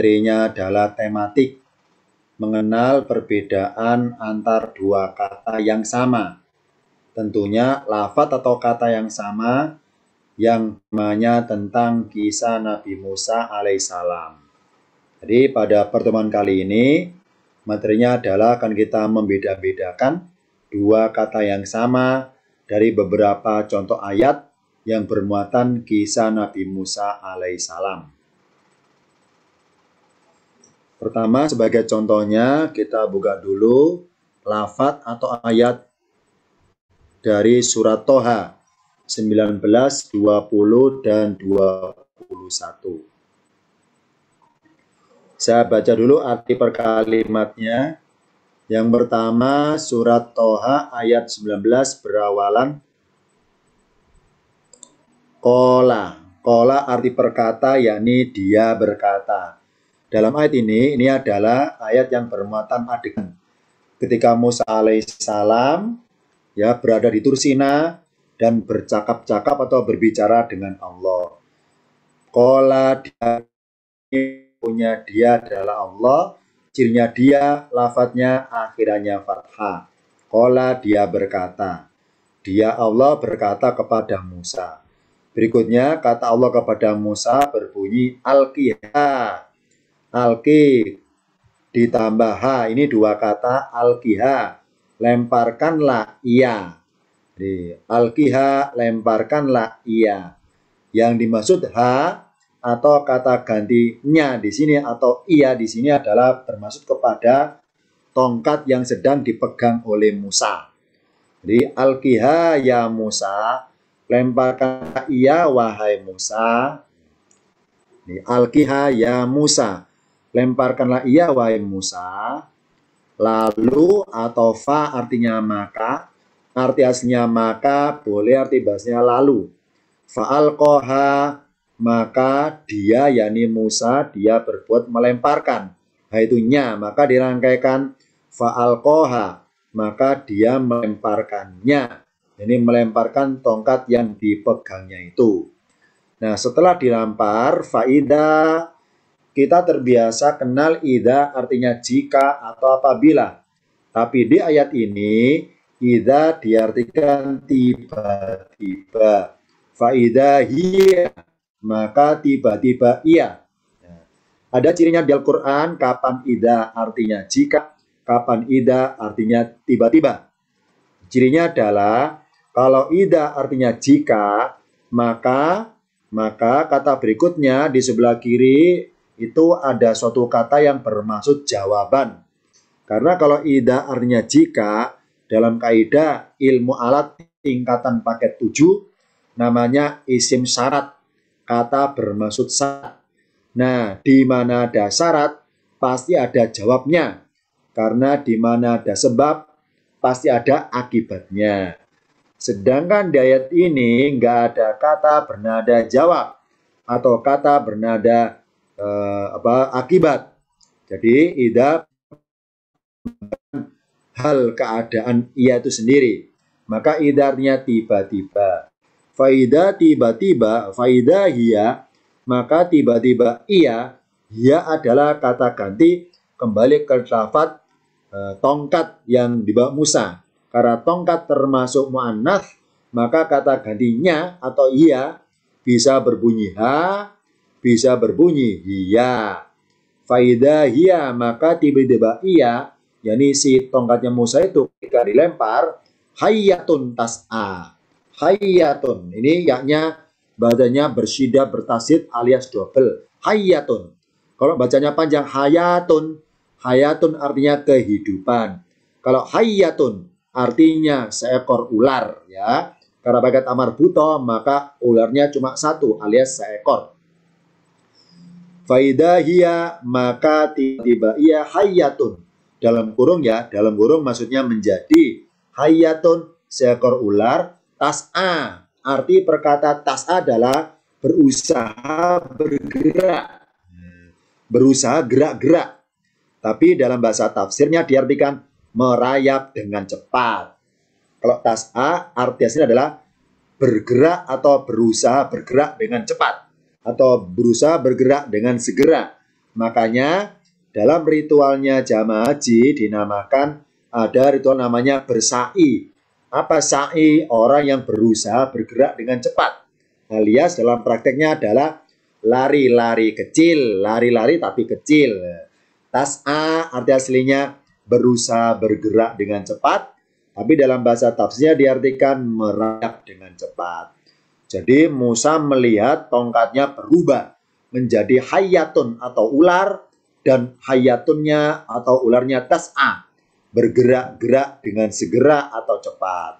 materinya adalah tematik, mengenal perbedaan antar dua kata yang sama. Tentunya lafadz atau kata yang sama yang namanya tentang kisah Nabi Musa alaihissalam. Jadi pada pertemuan kali ini materinya adalah akan kita membeda-bedakan dua kata yang sama dari beberapa contoh ayat yang bermuatan kisah Nabi Musa alaihissalam. Pertama, sebagai contohnya kita buka dulu lafadz atau ayat dari surat Toha 19, 20, dan 21. Saya baca dulu arti per kalimatnya. Yang pertama, surat Toha ayat 19 berawalan Kola. Kola arti perkata, yakni dia berkata. Dalam ayat ini adalah ayat yang bermuatan adegan. Ketika Musa alaihissalam berada di Tursina dan bercakap-cakap atau berbicara dengan Allah. Kola, dia punya dia adalah Allah, cirinya dia, lafadznya akhirannya fathah. Kola, dia berkata. Dia Allah berkata kepada Musa. Berikutnya kata Allah kepada Musa berbunyi alqiha. Alqi ditambah ha, ini dua kata alqiha. Lemparkanlah ia. Alqiha, lemparkanlah ia. Yang dimaksud ha atau kata gantinya di sini atau ia di sini adalah termasuk kepada tongkat yang sedang dipegang oleh Musa. Jadi alqiha ya Musa, lemparkan ia wahai Musa. Alqiha ya Musa, lemparkanlah ia wahai Musa. Lalu atau fa artinya maka, arti aslinya maka, boleh arti bahasanya lalu. Fa'alqoha, maka dia yakni Musa, dia berbuat melemparkan. Haitunya, maka dirangkaikan fa'alqoha, maka dia melemparkannya. Ini melemparkan tongkat yang dipegangnya itu. Nah, setelah dilempar, fa'ida, kita terbiasa kenal ida artinya jika atau apabila. Tapi di ayat ini, ida diartikan tiba-tiba. Fa'ida hiya, maka tiba-tiba ia. Ada cirinya di Al-Quran, kapan ida artinya jika, kapan ida artinya tiba-tiba. Cirinya adalah, kalau ida artinya jika, maka kata berikutnya di sebelah kiri itu ada suatu kata yang bermaksud jawaban. Karena kalau ida artinya jika, dalam kaidah ilmu alat tingkatan paket 7, namanya isim syarat, kata bermaksud syarat. Nah, di mana ada syarat, pasti ada jawabnya. Karena di mana ada sebab, pasti ada akibatnya. Sedangkan di ayat ini nggak ada kata bernada jawab atau kata bernada akibat. Jadi ida hal keadaan ia itu sendiri. Maka idarnya tiba-tiba. Faida tiba-tiba, faida hiya, maka tiba-tiba ia adalah kata ganti kembali ke lafadz tongkat yang dibawa Musa. Karena tongkat termasuk mu'annats, maka kata gantinya atau ia bisa berbunyi ha, bisa berbunyi hiya. Faida hiya, maka tiba-tiba ia, yakni si tongkatnya Musa itu ketika dilempar, hayyatun tas'a. Hayyatun, ini yaknya bacanya bersyiddah bertasid alias double. Hayyatun. Kalau bacanya panjang hayatun, hayatun artinya kehidupan. Kalau hayyatun artinya seekor ular, ya. Karena bagat amar buto, maka ularnya cuma satu alias seekor. Faida hiya, maka tiba-tiba ia hayyatun. Dalam kurung ya, dalam kurung maksudnya menjadi. Hayyatun, seekor ular. Tas'a, arti perkata tas'a adalah berusaha bergerak. Berusaha gerak-gerak. Tapi dalam bahasa tafsirnya diartikan merayap dengan cepat. Kalau tas'a artinya adalah bergerak atau berusaha bergerak dengan cepat. Atau berusaha bergerak dengan segera. Makanya dalam ritualnya jamaah haji dinamakan ada ritual namanya bersa'i. Apa sa'i? Orang yang berusaha bergerak dengan cepat. Alias dalam prakteknya adalah lari-lari kecil, lari-lari tapi kecil. Tas'a arti aslinya berusaha bergerak dengan cepat, tapi dalam bahasa tafsirnya diartikan merayap dengan cepat. Jadi Musa melihat tongkatnya berubah menjadi hayatun atau ular, dan hayatunnya atau ularnya tas'a, bergerak-gerak dengan segera atau cepat.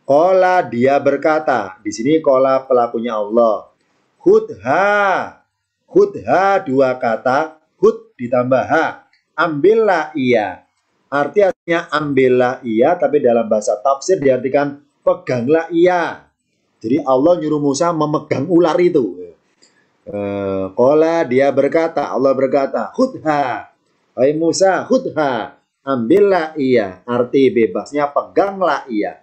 Qala dia berkata, di sini qala pelakunya Allah. Hudha, hudha dua kata, hud ditambah ha, ambillah ia. Artinya ambillah ia, tapi dalam bahasa tafsir diartikan peganglah ia. Jadi Allah nyuruh Musa memegang ular itu. Qala dia berkata, Allah berkata, hudha, hai Musa, hudha, ambillah ia. Arti bebasnya peganglah ia.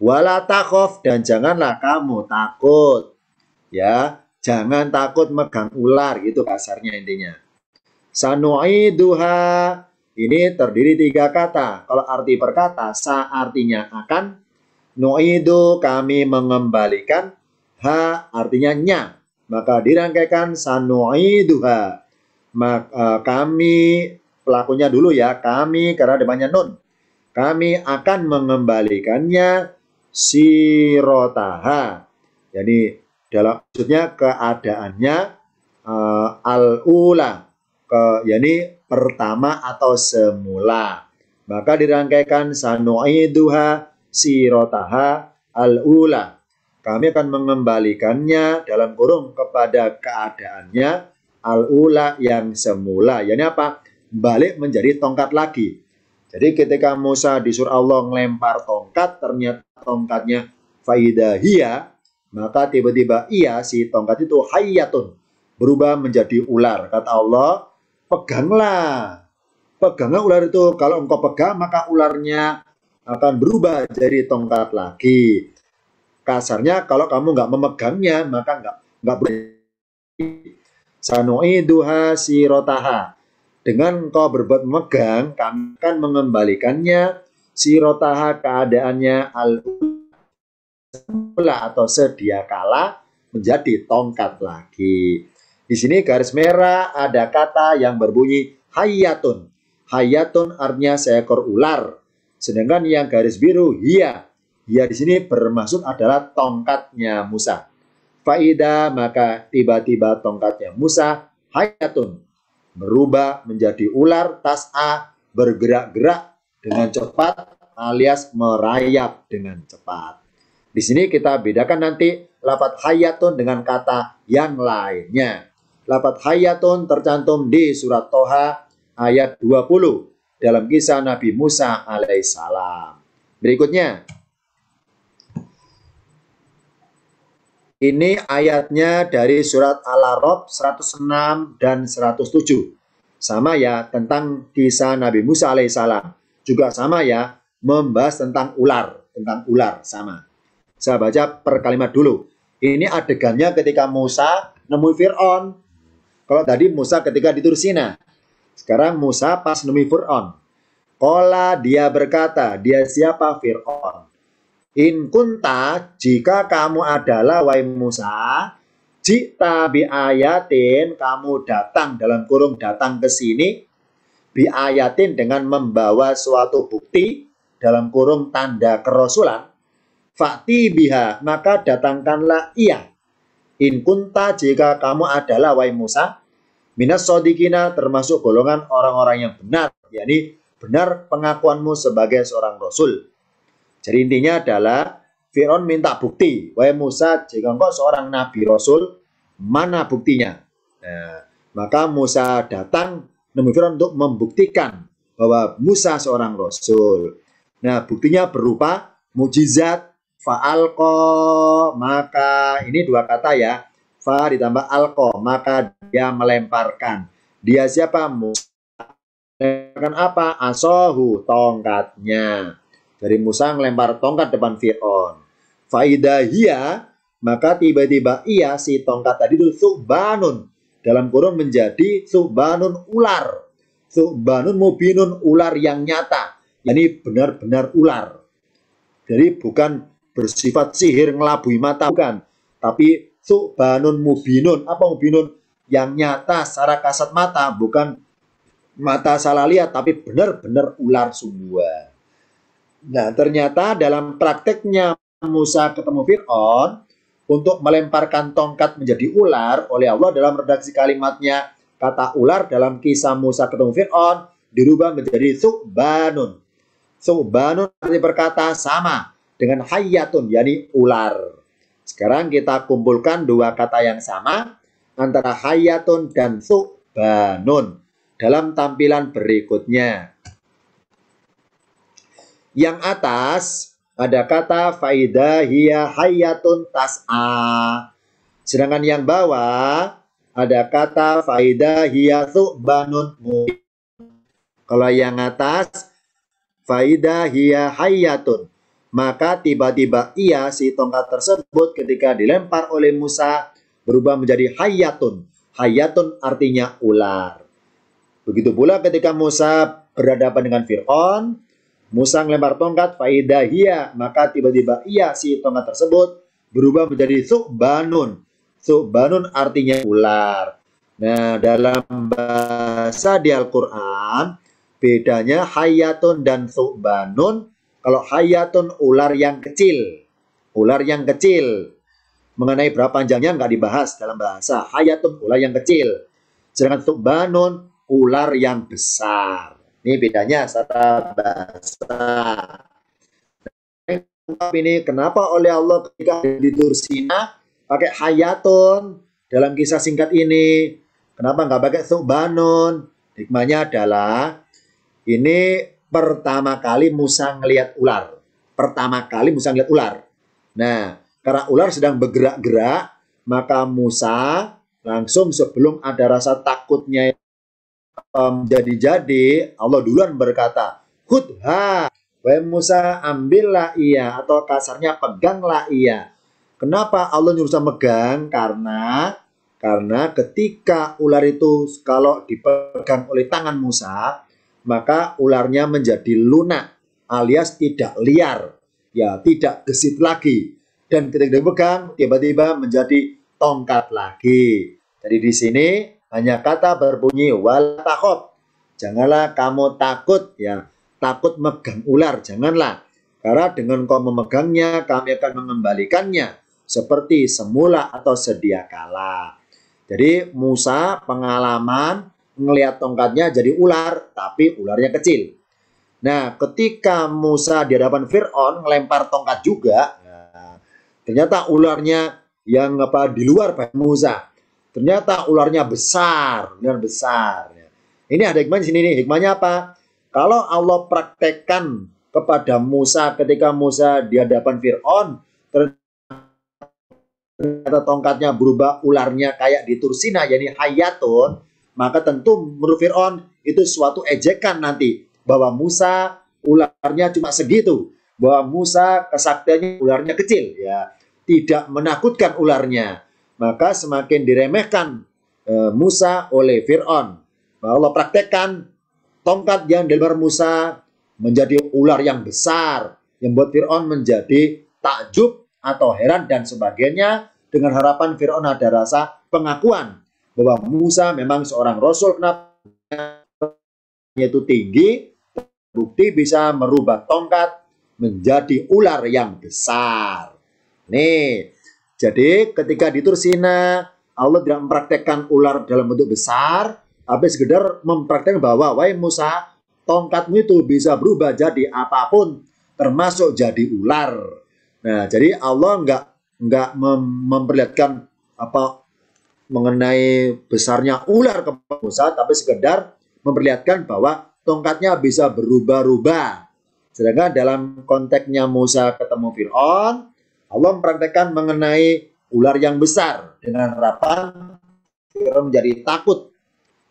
Wala takhaf, dan janganlah kamu takut. Ya, jangan takut megang ular, gitu kasarnya intinya. Sanu'iduha, ini terdiri 3 kata. Kalau arti perkata, sa artinya akan, nu'idu kami mengembalikan, ha artinya nya. Maka dirangkaikan sanu'iduha. Maka kami, pelakunya dulu ya, kami karena depannya nun. Kami akan mengembalikannya sirotaha. Jadi dalam maksudnya keadaannya al-ula, yakni pertama atau semula. Maka dirangkaikan sanu'iduha sirotaha al-ula. Kami akan mengembalikannya dalam kurung kepada keadaannya al-ula yang semula. Yani apa? Balik menjadi tongkat lagi. Jadi ketika Musa disuruh Allah ngelempar tongkat, ternyata tongkatnya faidahiyah, maka tiba-tiba ia si tongkat itu hayatun, berubah menjadi ular. Kata Allah, peganglah. Peganglah ular itu. Kalau engkau pegang, maka ularnya akan berubah jadi tongkat lagi. Kasarnya kalau kamu nggak memegangnya, maka nggak boleh. Sanu'iduha sirotaha. Dengan engkau berbuat memegang, kami akan mengembalikannya sirotaha keadaannya al-ula atau sedia kala menjadi tongkat lagi. Di sini garis merah ada kata yang berbunyi hayatun. Hayatun artinya seekor ular. Sedangkan yang garis biru hiya. Hiya di sini bermaksud adalah tongkatnya Musa. Faida, maka tiba-tiba tongkatnya Musa hayatun, berubah menjadi ular, tas'a, bergerak-gerak dengan cepat alias merayap dengan cepat. Di sini kita bedakan nanti lafadz hayatun dengan kata yang lainnya. Lafadz hayatun tercantum di surat Toha ayat 20 dalam kisah Nabi Musa alaihissalam. Berikutnya, ini ayatnya dari surat Al-A'raf 106 dan 107. Sama ya, tentang kisah Nabi Musa alaihissalam. Juga sama ya, membahas tentang ular. Tentang ular, sama. Saya baca per kalimat dulu. Ini adegannya ketika Musa nemui Fir'aun. Kalau tadi Musa ketika di Tursina. Sekarang Musa pas nemui Fir'aun. Qala dia berkata, dia siapa? Fir'aun. In kunta, jika kamu adalah wahai Musa, jita bi ayatin, kamu datang dalam kurung datang ke sini, bi ayatin dengan membawa suatu bukti dalam kurung tanda kerasulan, fakti biha, maka datangkanlah ia. In kunta, jika kamu adalah wahai Musa, minas sodikina, termasuk golongan orang-orang yang benar, yakni benar pengakuanmu sebagai seorang rasul. Jadi intinya adalah Fir'aun minta bukti. Wahai Musa, jika engkau seorang nabi rasul, mana buktinya? Nah, maka Musa datang menemui Fir'aun untuk membuktikan bahwa Musa seorang rasul. Nah, buktinya berupa mukjizat, fa'alqa, maka ini 2 kata ya. Fa ditambah alqa, maka dia melemparkan. Dia siapa? Musa. Melemparkan apa? Asohu, tongkatnya. Dari Musa ngelempar tongkat depan Fir'aun. Faidahiyah, maka tiba-tiba ia si tongkat tadi itu subanun, dalam kurung menjadi su'banun ular. Su'banun mubinun, ular yang nyata. Ini benar-benar ular. Jadi bukan bersifat sihir ngelabui mata, bukan. Tapi su'banun mubinun. Apa mubinun? Yang nyata secara kasat mata, bukan mata salah lihat, tapi benar-benar ular semua. Nah, ternyata dalam prakteknya Musa ketemu Fir'aun untuk melemparkan tongkat menjadi ular oleh Allah dalam redaksi kalimatnya, kata ular dalam kisah Musa ketemu Fir'aun dirubah menjadi su'banun. Su'banun arti berkata sama dengan hayyatun, yakni ular. Sekarang kita kumpulkan dua kata yang sama antara hayyatun dan su'banun dalam tampilan berikutnya. Yang atas ada kata faidah hiya hayyatun tas'a. Sedangkan yang bawah ada kata faidah hiya su'banun mubin. Kalau yang atas faidah hiya hayyatun, maka tiba-tiba ia si tongkat tersebut ketika dilempar oleh Musa berubah menjadi hayyatun. Hayyatun artinya ular. Begitu pula ketika Musa berhadapan dengan Fir'aun, Musa melempar tongkat faidah hiya, maka tiba-tiba ia si tongkat tersebut berubah menjadi su'banun. Su'banun artinya ular. Nah, dalam bahasa di Al-Qur'an bedanya hayyatun dan su'banun. Kalau hayyatun ular yang kecil. Ular yang kecil. Mengenai berapa panjangnya nggak dibahas dalam bahasa. Hayyatun ular yang kecil. Sedangkan su'banun ular yang besar. Ini bedanya secara bahasa. Ini kenapa oleh Allah ketika di Tursina pakai hayyatun dalam kisah singkat ini? Kenapa nggak pakai su'banun? Hikmahnya adalah ini pertama kali Musa ngelihat ular. Pertama kali Musa ngelihat ular. Nah, karena ular sedang bergerak-gerak, maka Musa langsung sebelum ada rasa takutnya jadi Allah duluan berkata, "Khudha, wahai Musa, ambillah ia," atau kasarnya peganglah ia. Kenapa Allah nyuruh megang? Karena ketika ular itu kalau dipegang oleh tangan Musa, maka ularnya menjadi lunak alias tidak liar, ya tidak gesit lagi. Dan ketika dipegang tiba-tiba menjadi tongkat lagi. Jadi di sini hanya kata berbunyi wala takhaf. Janganlah kamu takut, ya. Takut megang ular, janganlah. Karena dengan kau memegangnya, kami akan mengembalikannya seperti semula atau sedia kala. Jadi Musa pengalaman ngelihat tongkatnya jadi ular, tapi ularnya kecil. Nah, ketika Musa di hadapan Fir'aun ngelempar tongkat juga, nah, ternyata ularnya yang di luar badan Musa. Ternyata ularnya besar, benar besar. Ini ada hikmah di sini nih. Hikmahnya apa? Kalau Allah praktekkan kepada Musa ketika Musa di hadapan Fir'aun, ternyata tongkatnya berubah ularnya kayak di Tursina, yakni hayyatun, maka tentu menurut Fir'aun itu suatu ejekan nanti. Bahwa Musa ularnya cuma segitu. Bahwa Musa kesaktiannya ularnya kecil. Ya, tidak menakutkan ularnya. Maka semakin diremehkan Musa oleh Fir'aun. Allah praktekkan tongkat yang dilempar Musa menjadi ular yang besar. Yang buat Fir'aun menjadi takjub atau heran dan sebagainya. Dengan harapan Fir'aun ada rasa pengakuan bahwa Musa memang seorang Rasul. Kenapa? Itu tinggi, bukti bisa merubah tongkat menjadi ular yang besar. Nih, jadi ketika di Tursina, Allah tidak mempraktekkan ular dalam bentuk besar, tapi sekedar mempraktekkan bahwa, wahai Musa, tongkatmu itu bisa berubah jadi apapun, termasuk jadi ular. Nah, jadi Allah nggak memperlihatkan apa mengenai besarnya ular kepada Musa, tapi sekedar memperlihatkan bahwa tongkatnya bisa berubah-ubah. Sedangkan dalam konteksnya Musa ketemu Fir'aun, Allah mempraktekkan mengenai ular yang besar dengan harapan Fir'aun menjadi takut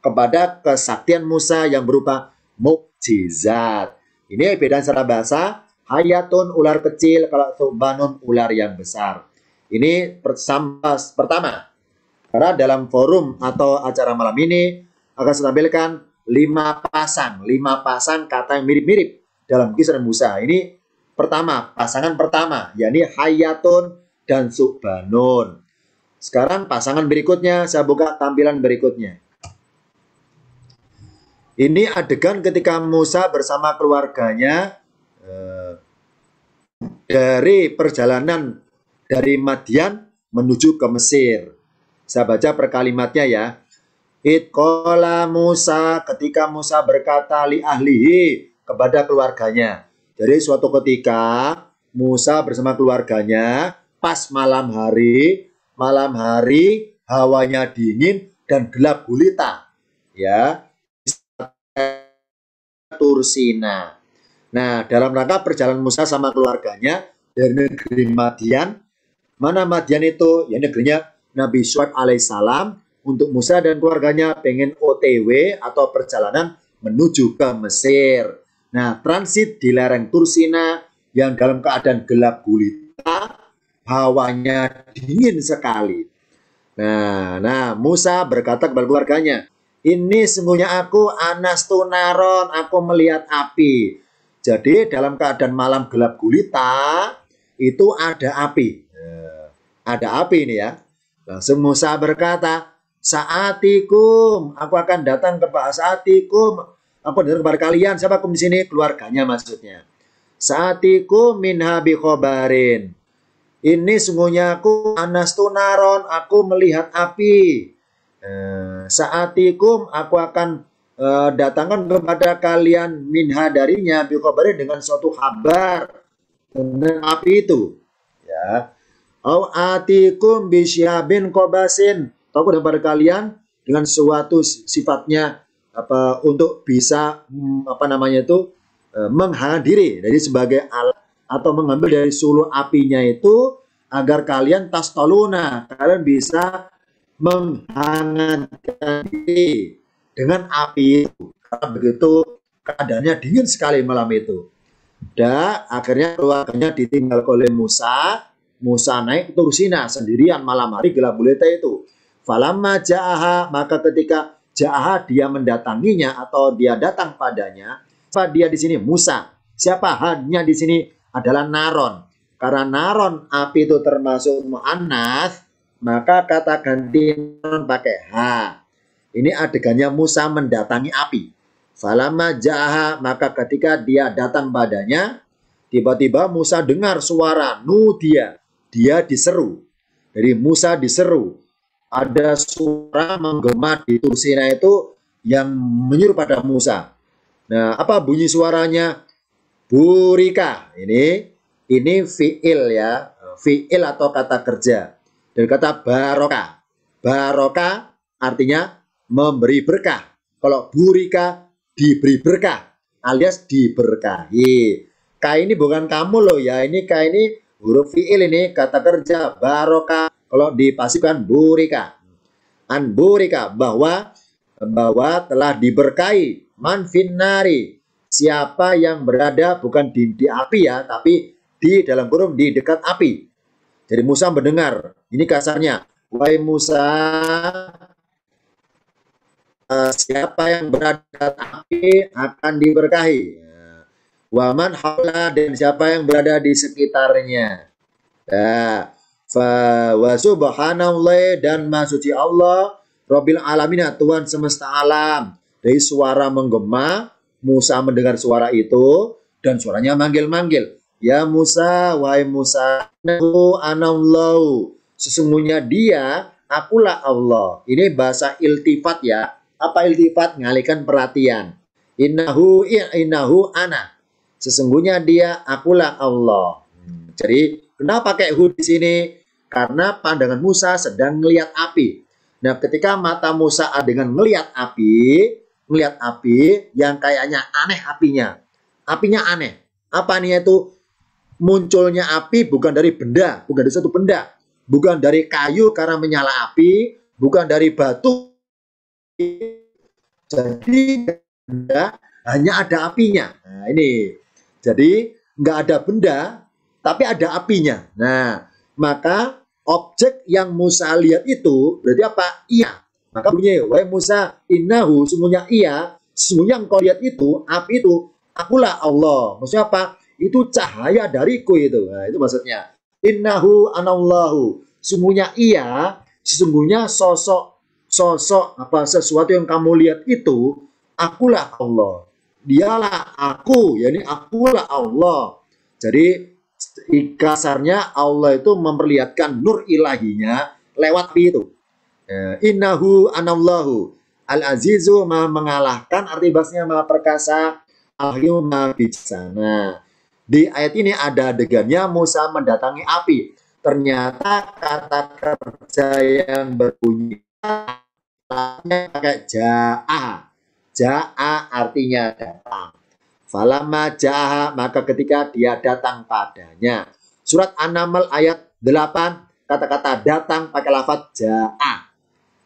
kepada kesaktian Musa yang berupa mukjizat. Ini beda secara bahasa. Hayatun ular kecil, kalau su'banun ular yang besar. Ini pertama. Karena dalam forum atau acara malam ini akan saya tampilkan 5 pasang kata yang mirip-mirip dalam Kisah Musa. Ini pertama, pasangan pertama, yakni Hayatun dan Subbanun. Sekarang pasangan berikutnya, saya buka tampilan berikutnya. Ini adegan ketika Musa bersama keluarganya dari perjalanan dari Madian menuju ke Mesir. Saya baca per kalimatnya ya. Itqala Musa, ketika Musa berkata li ahlihi, kepada keluarganya. Jadi suatu ketika Musa bersama keluarganya pas malam hari hawanya dingin dan gelap gulita, ya, Tursina. Nah, dalam rangka perjalanan Musa sama keluarganya dari negeri Madian. Mana Madian itu? Ya negerinya Nabi Syuaib alaihissalam. Untuk Musa dan keluarganya pengen OTW atau perjalanan menuju ke Mesir. Nah, transit di lereng Tursina yang dalam keadaan gelap gulita, hawanya dingin sekali. Nah, Musa berkata kepada keluarganya, ini sungguhnya aku anastu naron, aku melihat api. Jadi dalam keadaan malam gelap gulita itu ada api. Ada api ini ya. Langsung Musa berkata, saatikum, aku akan datang kepada saatikum, aku datang kepada kalian. Siapa kum di sini? Keluarganya maksudnya. Saatikum minha bi khobarin. Ini sungguhnya aku anastu naron, aku melihat api. Saatikum, aku akan datangkan kepada kalian minha darinya bi khobarin dengan suatu kabar tentang api itu. Ya. Au atikum bisyabin kobasin, atau kepada kalian dengan suatu sifatnya untuk bisa menghadiri dari sebagai alat atau mengambil dari sulu apinya itu agar kalian tastoluna, kalian bisa menghangatkan diri dengan api itu. Karena begitu keadaannya dingin sekali malam itu. Dan akhirnya keluarganya ditinggal oleh Musa. Musa naik ke Tursina sendirian malam hari gelap gulita itu. Falamma ja'aha, maka ketika ja'aha dia mendatanginya atau dia datang padanya. Siapa dia di sini? Musa. Siapa hadnya di sini? Adalah naron. Karena naron api itu termasuk mu'annas, maka kata ganti naron pakai ha. Ini adegannya Musa mendatangi api. Falamma ja'aha, maka ketika dia datang padanya, tiba-tiba Musa dengar suara nudia. Dia diseru. Dari Musa diseru. Ada suara menggema di Tursina itu yang menyuruh pada Musa. Nah, apa bunyi suaranya? Burika. Ini fi'il ya. Fi'il atau kata kerja. Dari kata barokah. Barokah artinya memberi berkah. Kalau burika diberi berkah alias diberkahi. K ini bukan kamu loh ya. Ini K ini huruf fi'il, ini kata kerja barokah. Kalau dipasifkan burika. An burika, bahwa telah diberkahi man finnari, siapa yang berada bukan di api ya, tapi di dalam kurung di dekat api. Jadi Musa mendengar. Ini kasarnya. Wahai Musa, siapa yang berada di dekat api akan diberkahi. Waman haula, dan siapa yang berada di sekitarnya. Wa subhanallah, dan maha suci Allah Rabbil alamin, Tuhan semesta alam. Dari suara menggema, Musa mendengar suara itu dan suaranya manggil-manggil. Ya Musa, wahai Musa, anallahu, sesungguhnya dia, akulah Allah. Ini bahasa iltifat ya. Apa iltifat? Ngalihkan perhatian. Innahu ana. Sesungguhnya dia, akulah Allah. Jadi kenapa pakai hu di sini? Karena pandangan Musa sedang melihat api. Nah, ketika mata Musa dengan melihat api yang kayaknya aneh apinya. Apinya aneh. Apa nih itu? Munculnya api bukan dari benda, bukan dari satu benda, bukan dari kayu karena menyala api, bukan dari batu. Jadi hanya ada apinya. Nah, ini. Jadi nggak ada benda, tapi ada apinya. Nah, maka objek yang Musa lihat itu berarti apa? Iya. Maka bunyinya, wahai Musa, innahu, sungguhnya iya, sesungguhnya engkau lihat itu, api itu, akulah Allah. Maksudnya apa? Itu cahaya dariku itu. Nah, itu maksudnya. Innahu anallahu, sungguhnya iya, sesungguhnya sosok apa sesuatu yang kamu lihat itu, akulah Allah. Dialah aku, yakni akulah Allah. Jadi kasarnya Allah itu memperlihatkan nur ilahinya lewat api itu. Innahu anallahu al-azizu, maha mengalahkan, arti bahasanya maha perkasa, al-hakim maha bijaksana. Di ayat ini ada adegannya Musa mendatangi api. Ternyata kata kerja yang berbunyi pakai ja'a. Ja'a artinya datang. Falamma ja'a, maka ketika dia datang padanya. Surat An-Naml ayat 8, kata-kata datang pakai lafaz ja'a.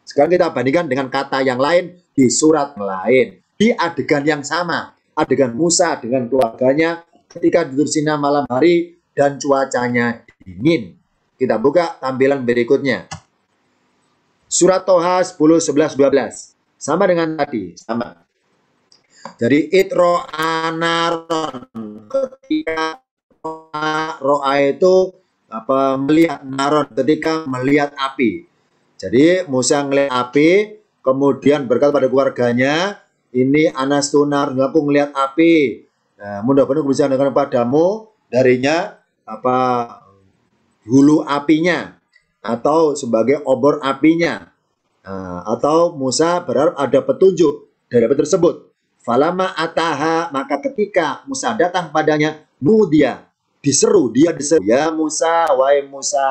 Sekarang kita bandingkan dengan kata yang lain di surat lain. Di adegan yang sama. Adegan Musa dengan keluarganya ketika di Tursina malam hari dan cuacanya dingin. Kita buka tampilan berikutnya. Surat Toha 10, 11, 12. Sama dengan tadi, sama. Jadi itro anaron, ketika ro'a itu apa, melihat naron, ketika melihat api. Jadi Musa melihat api, kemudian berkata pada keluarganya, ini anas tunar, aku melihat api. Nah, mudah-mudahan bisa dengar padamu darinya apa hulu apinya atau sebagai obor apinya. Nah, atau Musa berharap ada petunjuk dari api tersebut. Falama ataha, maka ketika Musa datang padanya, dia diseru, ya Musa, wahai Musa,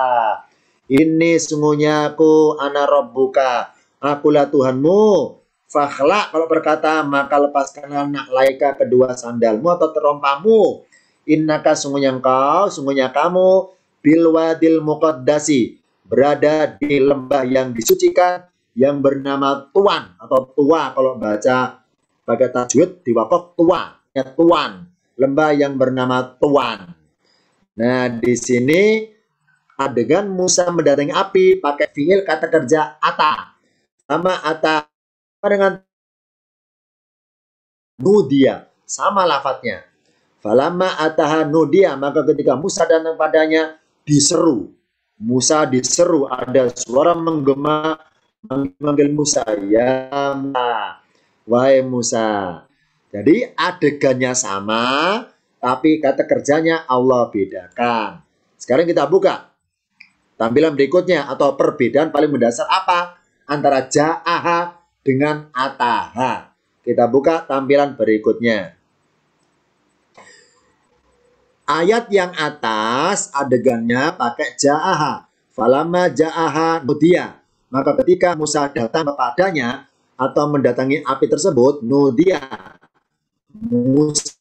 ini sungguhnya aku ana rabbuka, akulah Tuhanmu. Fakhla, kalau berkata maka lepaskanlah laika kedua sandalmu atau terompamu. Innaka, sungguhnya engkau, sungguhnya kamu, bilwadil muqaddasi, berada di lembah yang disucikan, yang bernama Tuan atau Tua, kalau baca pakai tajwid diwakaf tua, ya Tuan, lembah yang bernama Tuan. Nah, di sini adegan Musa mendatangi api pakai fiil kata kerja ata. Sama ata dengan nudia, sama lafadznya. Falamma ataha nudia, maka ketika Musa datang padanya diseru. Musa diseru, ada suara menggema memanggil Musa, ya wahai Musa. Jadi adegannya sama, tapi kata kerjanya Allah bedakan. Sekarang kita buka tampilan berikutnya atau perbedaan paling mendasar apa antara ja'aha dengan ataha. Kita buka tampilan berikutnya. Ayat yang atas adegannya pakai ja'aha. Falamma ja'aha nudia. Maka ketika Musa datang kepadanya atau mendatangi api tersebut, nudia, Musa,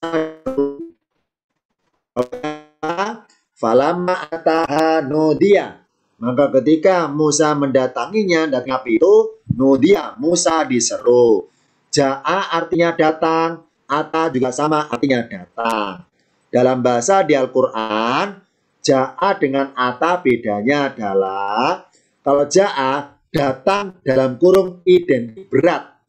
falamma ataha nudia, maka ketika Musa mendatanginya datang api itu, nudia, Musa diseru. Ja'a artinya datang, ata juga sama artinya datang. Dalam bahasa di Al-Quran, ja'a dengan ata bedanya adalah kalau ja'a datang dalam kurung identik berat.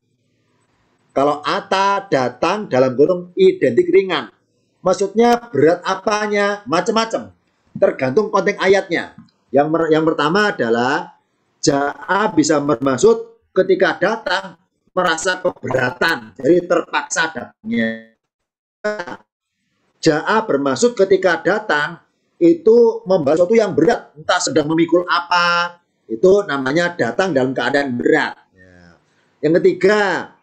Kalau ata datang dalam kurung identik ringan. Maksudnya berat apanya? Macam-macam. Tergantung konteks ayatnya. Yang pertama adalah ja'a bisa bermaksud ketika datang merasa keberatan. Jadi terpaksa datangnya. Ja'a bermaksud ketika datang itu membawa sesuatu yang berat. Entah sedang memikul apa. Itu namanya datang dalam keadaan berat. Yang ketiga,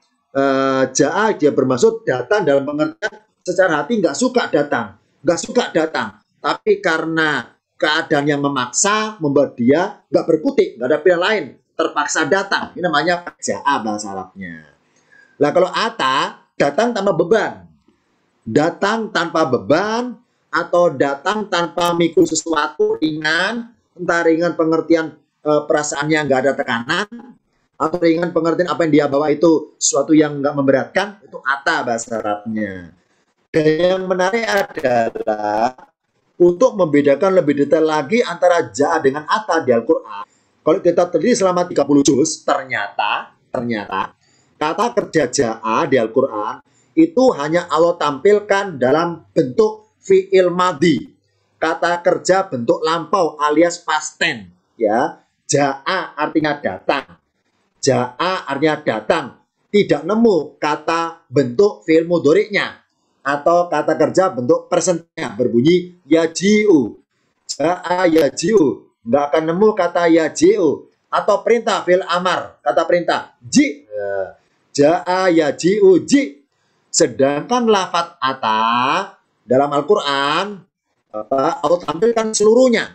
ja'a dia bermaksud datang dalam pengertian secara hati nggak suka datang. Tapi karena keadaan yang memaksa membuat dia nggak berkutik, nggak ada pilihan lain, terpaksa datang. Ini namanya ja'a bahasa Arabnya. Nah kalau ata, datang tanpa beban. Datang tanpa beban atau datang tanpa mikul sesuatu ringan, entah ringan pengertian perasaannya nggak ada tekanan, atau ringan pengertian apa yang dia bawa itu sesuatu yang nggak memberatkan, itu ata bahasa Arabnya. Dan yang menarik adalah untuk membedakan lebih detail lagi antara ja'a dengan ata di Al-Quran. Kalau kita teliti selama 30 juz, ternyata kata kerja ja'a di Al-Quran itu hanya Allah tampilkan dalam bentuk fi'il madhi. Kata kerja bentuk lampau alias past tense, ya. Ja'a artinya datang. Ja'a artinya datang. Tidak nemu kata bentuk fi'il mudhari'nya atau kata kerja bentuk presentnya berbunyi yaji'u. Ja'a yaji'u. Nggak akan nemu kata yaji'u. Atau perintah fi'il amar, kata perintah ji. Ja'a yaji'u ji. Sedangkan lafadz ata dalam Al-Quran Allah tampilkan seluruhnya.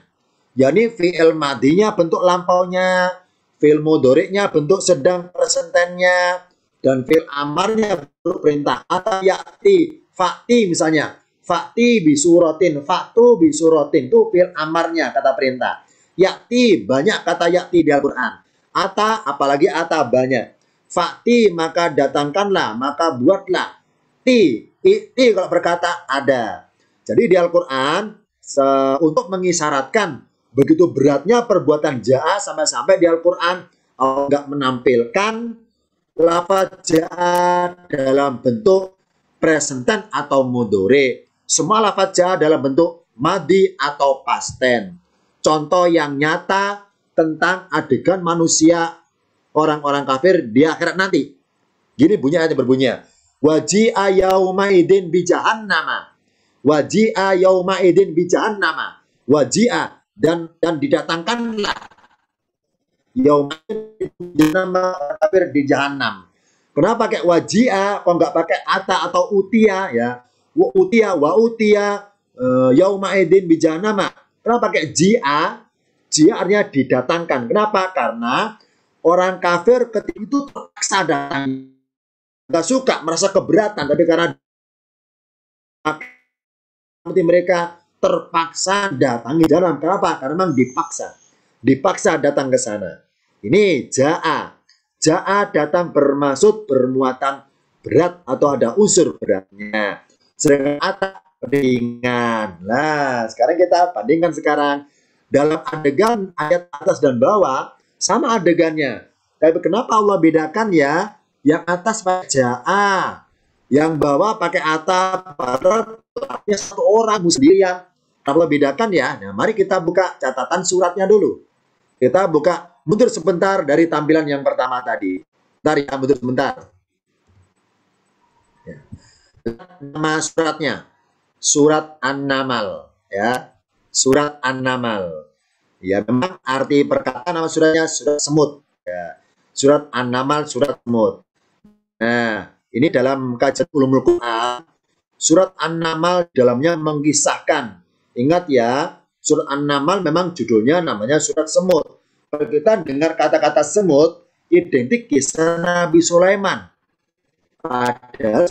yakni fi'il madinya bentuk lampaunya, fi'il mudhari'nya bentuk sedang presentennya, dan fi'il amarnya bentuk perintah. Atau ya'ti, fa'ti misalnya, fa'ti bisuratin, fa'tu bisuratin, itu fi'il amarnya, kata perintah. Ya'ti, banyak kata ya'ti di Al-Quran. Ata, apalagi ata banyak. Fa'ti, maka datangkanlah, maka buatlah. Ti kalau berkata ada. Jadi di Al-Quran untuk mengisyaratkan begitu beratnya perbuatan ja'a sampai-sampai di Al-Quran Allah nggak menampilkan lafaz ja'a dalam bentuk present tense atau mudhari. Semua lafaz ja'a dalam bentuk madhi atau past tense. Contoh yang nyata tentang adegan manusia orang-orang kafir di akhirat nanti. Gini bunyi ayatnya berbunyi. Waji'a yaumaidin bi jahannama. Waji'a yaumaidin bi jahannama. Waji'a dan didatangkanlah yaumaidin kafir di jahannam. Kenapa pakai waji'a kok nggak pakai ata atau utia ya? Wa utia yaumaidin bi jahannama. Kenapa pakai ji'a? Ji'a artinya didatangkan. Kenapa? Karena orang kafir ketika itu terpaksa datang. Nggak suka, merasa keberatan, tapi karena mereka terpaksa datangi dalam. Kenapa? Karena memang dipaksa datang ke sana. Ini ja'a. Ja'a datang bermaksud bermuatan berat atau ada unsur beratnya. Sedangkan ata ringan. Nah, sekarang kita bandingkan sekarang dalam adegan ayat atas dan bawah sama adegannya. Tapi kenapa Allah bedakan ya? Yang atas pakai ja'a, yang bawah pakai ata, padahal satu orang sendirian. Kalau bedakan ya, nah mari kita buka catatan suratnya dulu. Kita buka, mundur sebentar dari tampilan yang pertama tadi. Bentar ya, mundur sebentar. Ya. Nama suratnya, surat An-Namal. Ya, surat An-Namal. Ya, memang arti perkataan nama suratnya surat semut. Ya. Surat An-Namal, surat semut. Nah, ini dalam kajian ulumul Quran, surat An-Namal dalamnya mengisahkan. Ingat ya, surat An-Namal memang judulnya namanya surat semut. Kalau kita dengar kata-kata semut, identik kisah Nabi Sulaiman. Padahal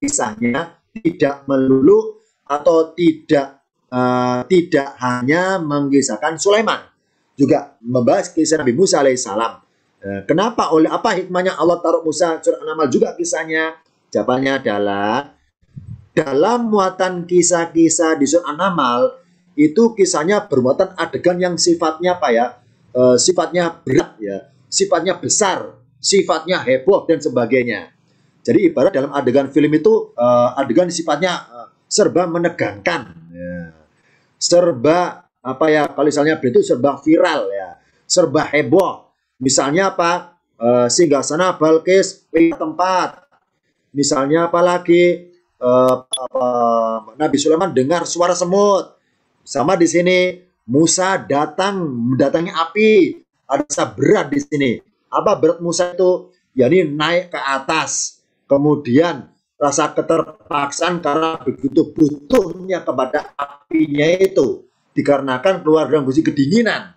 kisahnya tidak melulu atau tidak hanya mengisahkan Sulaiman, juga membahas kisah Nabi Musa alaihissalam. Kenapa? Oleh apa hikmahnya Allah taruh Musa surat An-Namal juga kisahnya? Jawabannya adalah dalam muatan kisah-kisah di surat An-Namal itu kisahnya bermuatan adegan yang sifatnya apa ya? Sifatnya berat ya, sifatnya besar, sifatnya heboh dan sebagainya. Jadi ibarat dalam adegan film itu adegan sifatnya serba menegangkan, ya. Serba apa ya? Kalau misalnya itu serba viral ya, serba heboh. Misalnya apa? Singgasana Balkis tempat. Misalnya apa lagi? Nabi Sulaiman dengar suara semut. Sama di sini Musa mendatangi api. Ada berat di sini. Apa berat Musa itu? yakni naik ke atas. Kemudian rasa keterpaksaan karena begitu butuhnya kepada apinya itu dikarenakan keluarga mesti kedinginan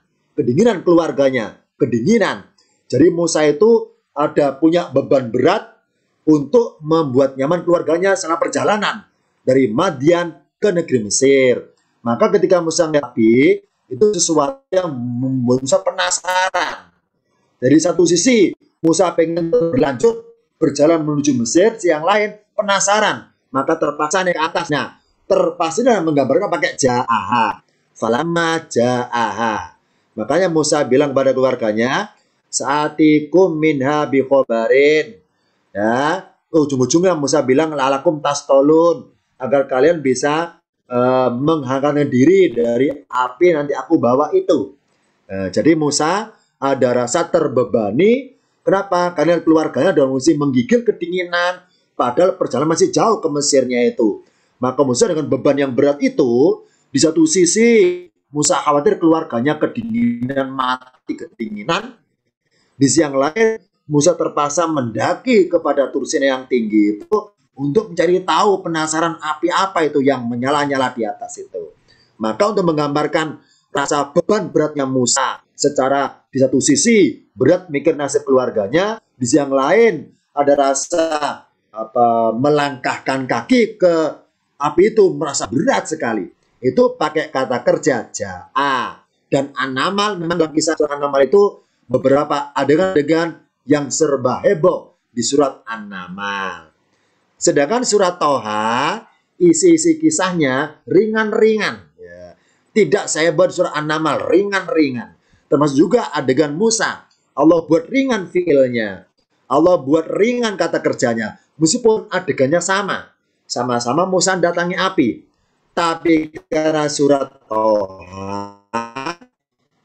keluarganya. Kedinginan. Jadi Musa itu ada punya beban berat untuk membuat nyaman keluarganya selama perjalanan dari Madian ke negeri Mesir. Maka ketika Musa ngapi, itu sesuatu yang membuat Musa penasaran. Dari satu sisi Musa pengen berlanjut berjalan menuju Mesir, si yang lain penasaran, maka terpaksa naik ke atasnya. terpasti dalam menggambarkan pakai ja'aha. Falamma ja'aha. Makanya Musa bilang kepada keluarganya, saatikum minha bi khobarin. Ya, ujung-ujungnya Musa bilang lalakum tastolun, agar kalian bisa menghangatkan diri dari api nanti aku bawa itu. Jadi Musa ada rasa terbebani. Kenapa? Karena keluarganya dalam kondisi menggigil kedinginan, padahal perjalanan masih jauh ke Mesirnya itu. Maka Musa dengan beban yang berat itu, di satu sisi Musa khawatir keluarganya kedinginan, mati kedinginan. Di sisi yang lain Musa terpaksa mendaki kepada Tursina yang tinggi itu untuk mencari tahu, penasaran api apa itu yang menyala-nyala di atas itu. Maka untuk menggambarkan rasa beban beratnya Musa, secara di satu sisi berat mikir nasib keluarganya, di sisi yang lain ada rasa melangkahkan kaki ke api itu merasa berat sekali. Itu pakai kata kerja ja'a. Dan An-Naml, memang dalam kisah surat An-Naml itu beberapa adegan-adegan yang serba heboh di surat An-Naml. Sedangkan surat Toha, isi-isi kisahnya ringan-ringan. Ya. Tidak sehebot surat An-Naml, ringan-ringan. Termasuk juga adegan Musa. Allah buat ringan fiilnya. Allah buat ringan kata kerjanya. Meskipun adegannya sama. Sama-sama Musa datangi api. Tapi karena surat Toha,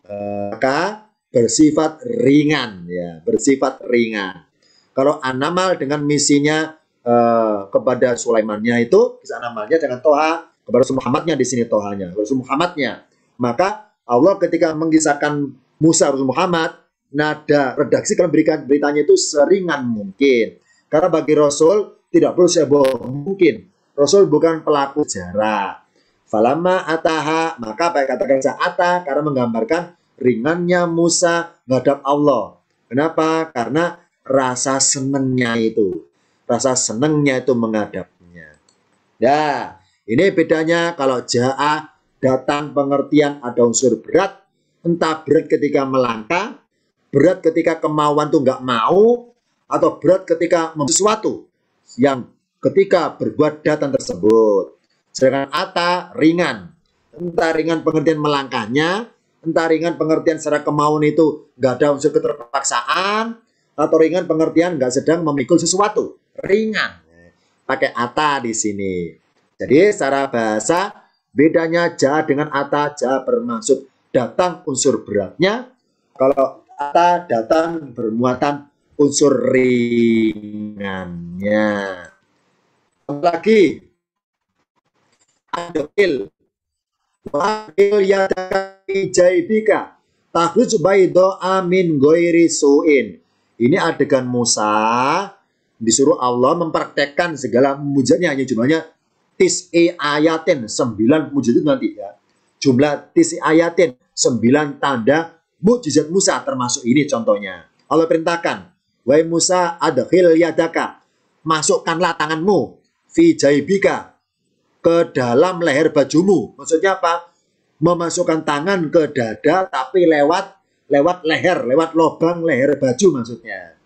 maka bersifat ringan. Ya, bersifat ringan. Kalau An-Naml dengan misinya kepada Sulaimannya itu, kisah An-Namlnya dengan Toha kepada Rasul Muhammadnya, di sini Tohanya Rasul Muhammadnya. Maka Allah ketika mengisahkan Musa Rasul Muhammad, nada redaksi kalau berikan beritanya itu seringan mungkin, karena bagi Rasul tidak perlu seboh mungkin. Rasul bukan pelaku sejarah. Falamma ataha, maka pakai kata kerja ata karena menggambarkan ringannya Musa menghadap Allah. Kenapa? Karena rasa senengnya itu. Rasa senangnya itu menghadapnya. Ya, ini bedanya kalau ja'a datang pengertian ada unsur berat, entah berat ketika melangkah, berat ketika kemauan itu nggak mau, atau berat ketika sesuatu yang ketika berbuat datang tersebut. Sedangkan ata ringan, entah ringan pengertian melangkahnya, entah ringan pengertian secara kemauan itu nggak ada unsur keterpaksaan, atau ringan pengertian nggak sedang memikul sesuatu. Ringan, pakai ata di sini. Jadi secara bahasa bedanya ja dengan ata. Ja bermaksud datang unsur beratnya, kalau ata datang bermuatan unsur ringannya. Lagi adil yadaka jaibika takhruj bayda min ghairi su'in. Ini adegan Musa disuruh Allah mempraktekkan segala mujizatnya, hanya jumlahnya tis'i ayatin, 9 mujizat nanti ya. Jumlah tis'i ayatin, 9 tanda mujizat Musa, termasuk ini contohnya. Allah perintahkan, wahai Musa adkhil yadaka, masukkanlah tanganmu fi jaibika, ke dalam leher bajumu. Maksudnya apa? Memasukkan tangan ke dada tapi lewat leher, lewat lubang leher baju maksudnya.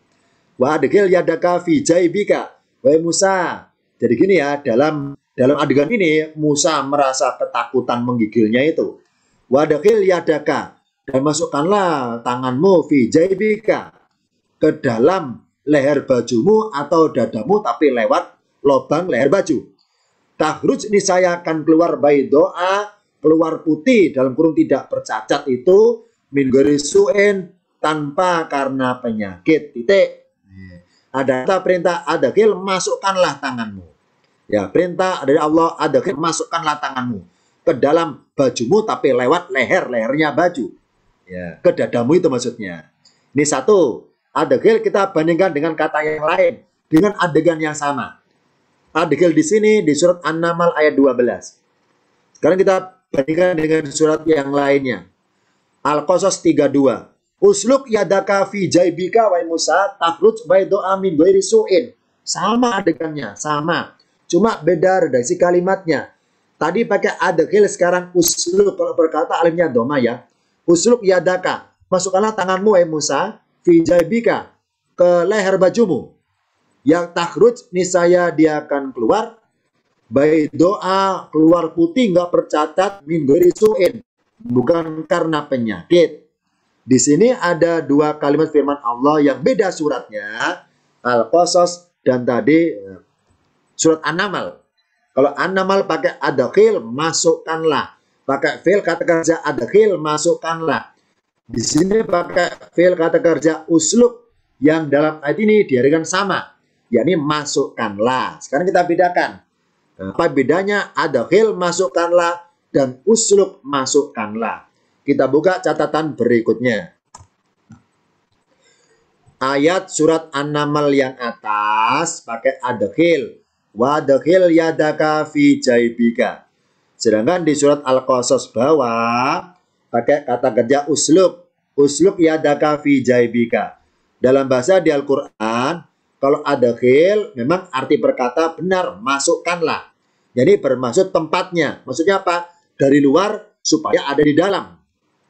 Wa adkhil yadaka fi jaibika, wahai Musa. Jadi gini ya, dalam adegan ini Musa merasa ketakutan menggigilnya itu. Wa adkhil yadaka, dan masukkanlah tanganmu fi jaibika, ke dalam leher bajumu atau dadamu tapi lewat lubang leher baju. Takhruj, ini saya akan keluar baydoa, keluar putih dalam kurung tidak bercacat itu, min ghairi su'in, tanpa karena penyakit. Titik. Ada perintah adkhil, masukkanlah tanganmu. Ya, perintah dari Allah adkhil, masukkanlah tanganmu ke dalam bajumu tapi lewat lehernya baju. Ya, ke dadamu itu maksudnya. Ini satu. Adkhil kita bandingkan dengan kata yang lain, dengan adegan yang sama. Adkhil di sini di surat An-Naml ayat 12. Sekarang kita bandingkan dengan surat yang lainnya. Al-Qasas 32. Usluk yadaka fi jaibika wa Musa takhruj baydo'a min ghairi su'in. Sama adegannya, sama. Cuma beda redaksi kalimatnya. Tadi pakai adkhil, sekarang usluk. Kalau berkata alimnya doma ya. Usluk yadaka, masukkanlah tanganmu wahai Musa fi jaibika, ke leher bajumu. Yang takhruj, niscaya dia akan keluar Baik doa keluar putih nggak tercatat min ghairi su'in, bukan karena penyakit. Di sini ada dua kalimat firman Allah yang beda suratnya, Al-Qasas dan tadi surat An-Naml. Kalau An-Naml pakai adkhil, masukkanlah. Pakai fi'il kata kerja adkhil, masukkanlah. Di sini pakai fi'il kata kerja usluk yang dalam ayat ini diartikan sama, yakni masukkanlah. Sekarang kita bedakan. Apa bedanya adkhil masukkanlah dan usluk masukkanlah. Kita buka catatan berikutnya. Ayat surat An-Naml yang atas pakai adkhil. Wadkhil yadaka fi jaibika. Sedangkan di surat Al-Qasas bawah pakai kata kerja usluk. Usluk yadaka fi jaibika. Dalam bahasa di Al-Quran, kalau adkhil memang arti berkata benar, masukkanlah. Jadi bermaksud tempatnya. Maksudnya apa? Dari luar supaya ada di dalam.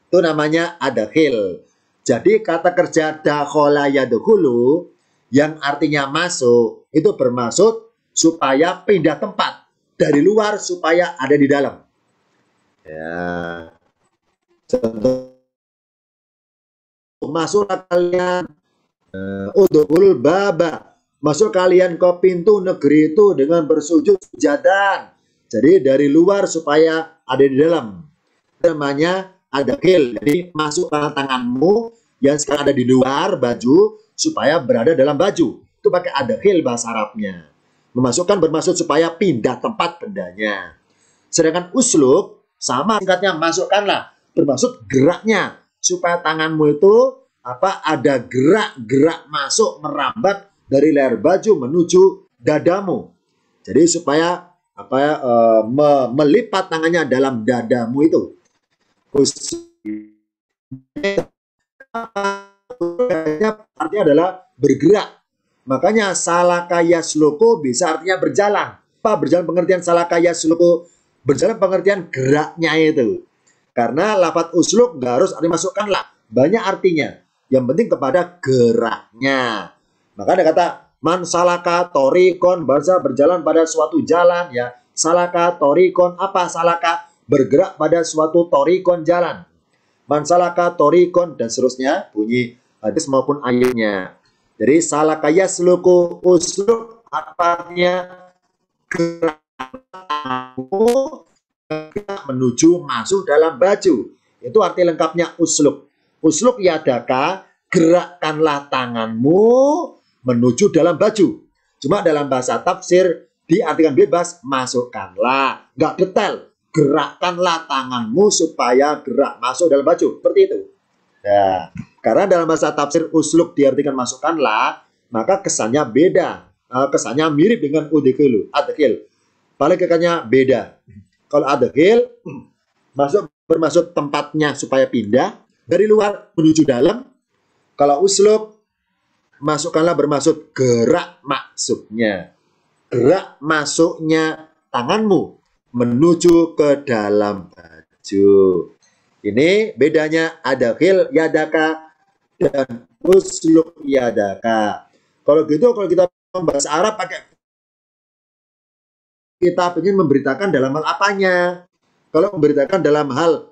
Itu namanya adkhil. Jadi kata kerja dakhala yadkhulu yang artinya masuk itu bermaksud supaya pindah tempat dari luar supaya ada di dalam. Ya. Masuklah kalian udkhulul baba. Masuk kalian ke pintu negeri itu dengan bersujud sujadan. Jadi dari luar supaya ada di dalam. Namanya adkhil. Jadi masukkan tanganmu yang sekarang ada di luar baju supaya berada dalam baju. Itu pakai adkhil bahasa Arabnya. Memasukkan bermaksud supaya pindah tempat bendanya. Sedangkan usluk sama singkatnya masukkanlah, bermaksud geraknya supaya tanganmu itu ada gerak-gerak masuk merambat dari leher baju menuju dadamu. Jadi supaya melipat tangannya dalam dadamu itu. Artinya adalah bergerak. Makanya salaka yasluku bisa artinya berjalan. Apa berjalan pengertian salaka yasluku? Berjalan pengertian geraknya itu. Karena lafadz usluk nggak harus arti masukkanlah. Banyak artinya. Yang penting kepada geraknya. Maka ada kata man salaka torikon, bahasa berjalan pada suatu jalan ya. Salaka torikon, apa salaka? Bergerak pada suatu torikon jalan. Man salaka torikon dan seterusnya bunyi hadis maupun ayatnya. Jadi salaka yasluku usluk artinya gerak menuju masuk dalam baju. Itu arti lengkapnya usluk. Usluk yadaka, gerakkanlah tanganmu menuju dalam baju. Cuma dalam bahasa tafsir diartikan bebas, masukkanlah. Nggak detail, gerakkanlah tanganmu supaya gerak masuk dalam baju. Seperti itu. Ya, karena dalam bahasa tafsir usluk diartikan masukkanlah, maka kesannya beda. Kesannya mirip dengan udkhil, adkhil. Palingnya beda. Kalau adkhil bermaksud tempatnya supaya pindah dari luar menuju dalam. Kalau usluk masukkanlah bermaksud gerak maksudnya. Gerak masuknya tanganmu menuju ke dalam baju. Ini bedanya adkhil yadaka dan usluk yadaka. Kalau gitu, kalau kita bahasa Arab pakai, kita ingin memberitakan dalam hal apanya. Kalau memberitakan dalam hal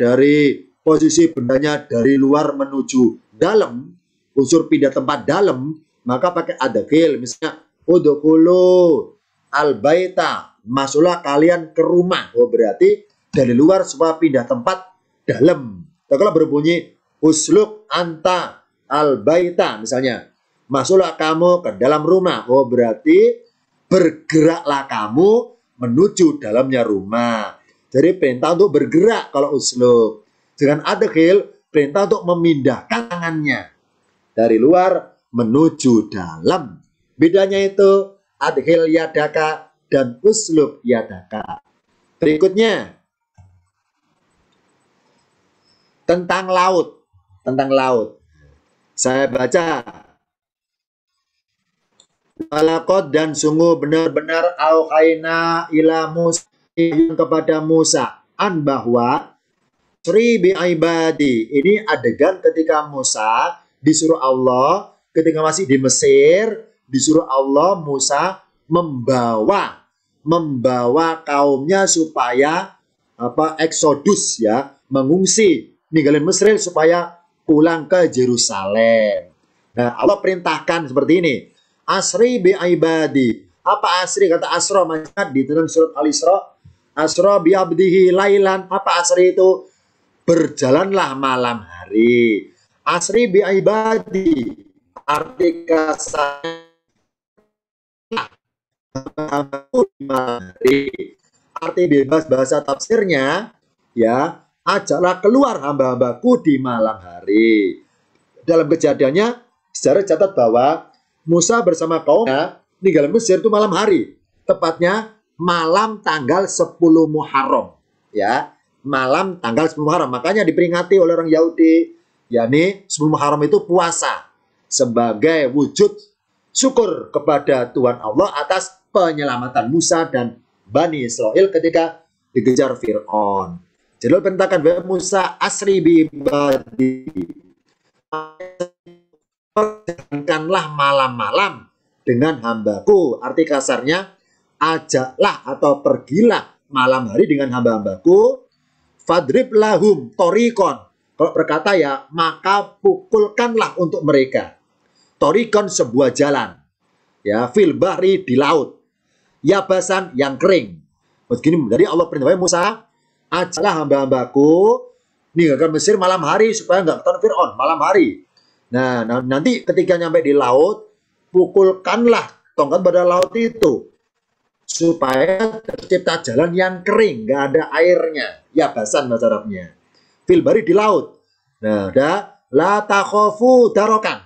dari posisi bendanya dari luar menuju dalam, unsur pindah tempat dalam, maka pakai adkhil. Misalnya udkhulu al-baita, masuklah kalian ke rumah. Oh, berarti dari luar supaya pindah tempat dalam. Kalau berbunyi usluk anta al-baita misalnya, masuklah kamu ke dalam rumah. Oh, berarti bergeraklah kamu menuju dalamnya rumah. Jadi perintah untuk bergerak kalau usluk. Dengan adkhil, perintah untuk memindahkan tangannya dari luar menuju dalam. Bedanya itu adkhil yadaka dan usluk yadaka. Berikutnya tentang laut. Tentang laut. Saya baca. Walaqad dan sungguh benar-benar auhayna ila Musa kepada Musa an bahwa Sri bi ibadi. Ini adegan ketika Musa disuruh Allah ketika masih di Mesir, disuruh Allah Musa membawa membawa kaumnya supaya eksodus ya, mengungsi ninggalin Mesir supaya pulang ke Yerusalem. Nah, Allah perintahkan seperti ini. Asri bi ibadi. Apa asri? Kata asra di dalam surat Al-Isra. Asra bi abdihi lailan. Apa asri itu? Berjalanlah malam hari. Asri bi ibadi. Arti kasarnya malam hari. Arti bebas bahasa tafsirnya ya, ajaklah keluar hamba-hambaku di malam hari. Dalam kejadiannya sejarah catat bahwa Musa bersama kaumnya tinggal Mesir itu malam hari, tepatnya malam tanggal 10 Muharram ya, malam tanggal 10 Muharram. Makanya diperingati oleh orang Yahudi, yakni 10 Muharram itu puasa sebagai wujud syukur kepada Tuhan Allah atas penyelamatan Musa dan Bani Israel ketika dikejar Fir'aun. Jadi perintahkan Musa asri bi ibadi, perjalankanlah malam-malam dengan hambaku. Arti kasarnya, ajaklah atau pergilah malam hari dengan hamba-hambaku. Fadrib lahum torikon. Kalau berkata ya, maka pukulkanlah untuk mereka. Torikon sebuah jalan. Ya, fil bahri di laut. Yabasan yang kering. Begini, dari Allah perintahkan Musa, ajaklah hamba-hambaku ninggalkan Mesir malam hari supaya nggak ketahuan Fir'aun malam hari. Nah, nanti ketika nyampe di laut, pukulkanlah tongkat pada laut itu supaya tercipta jalan yang kering, nggak ada airnya. Yabasan bahasa Arabnya. Fil bahri di laut. Nah, la takhofu darokan.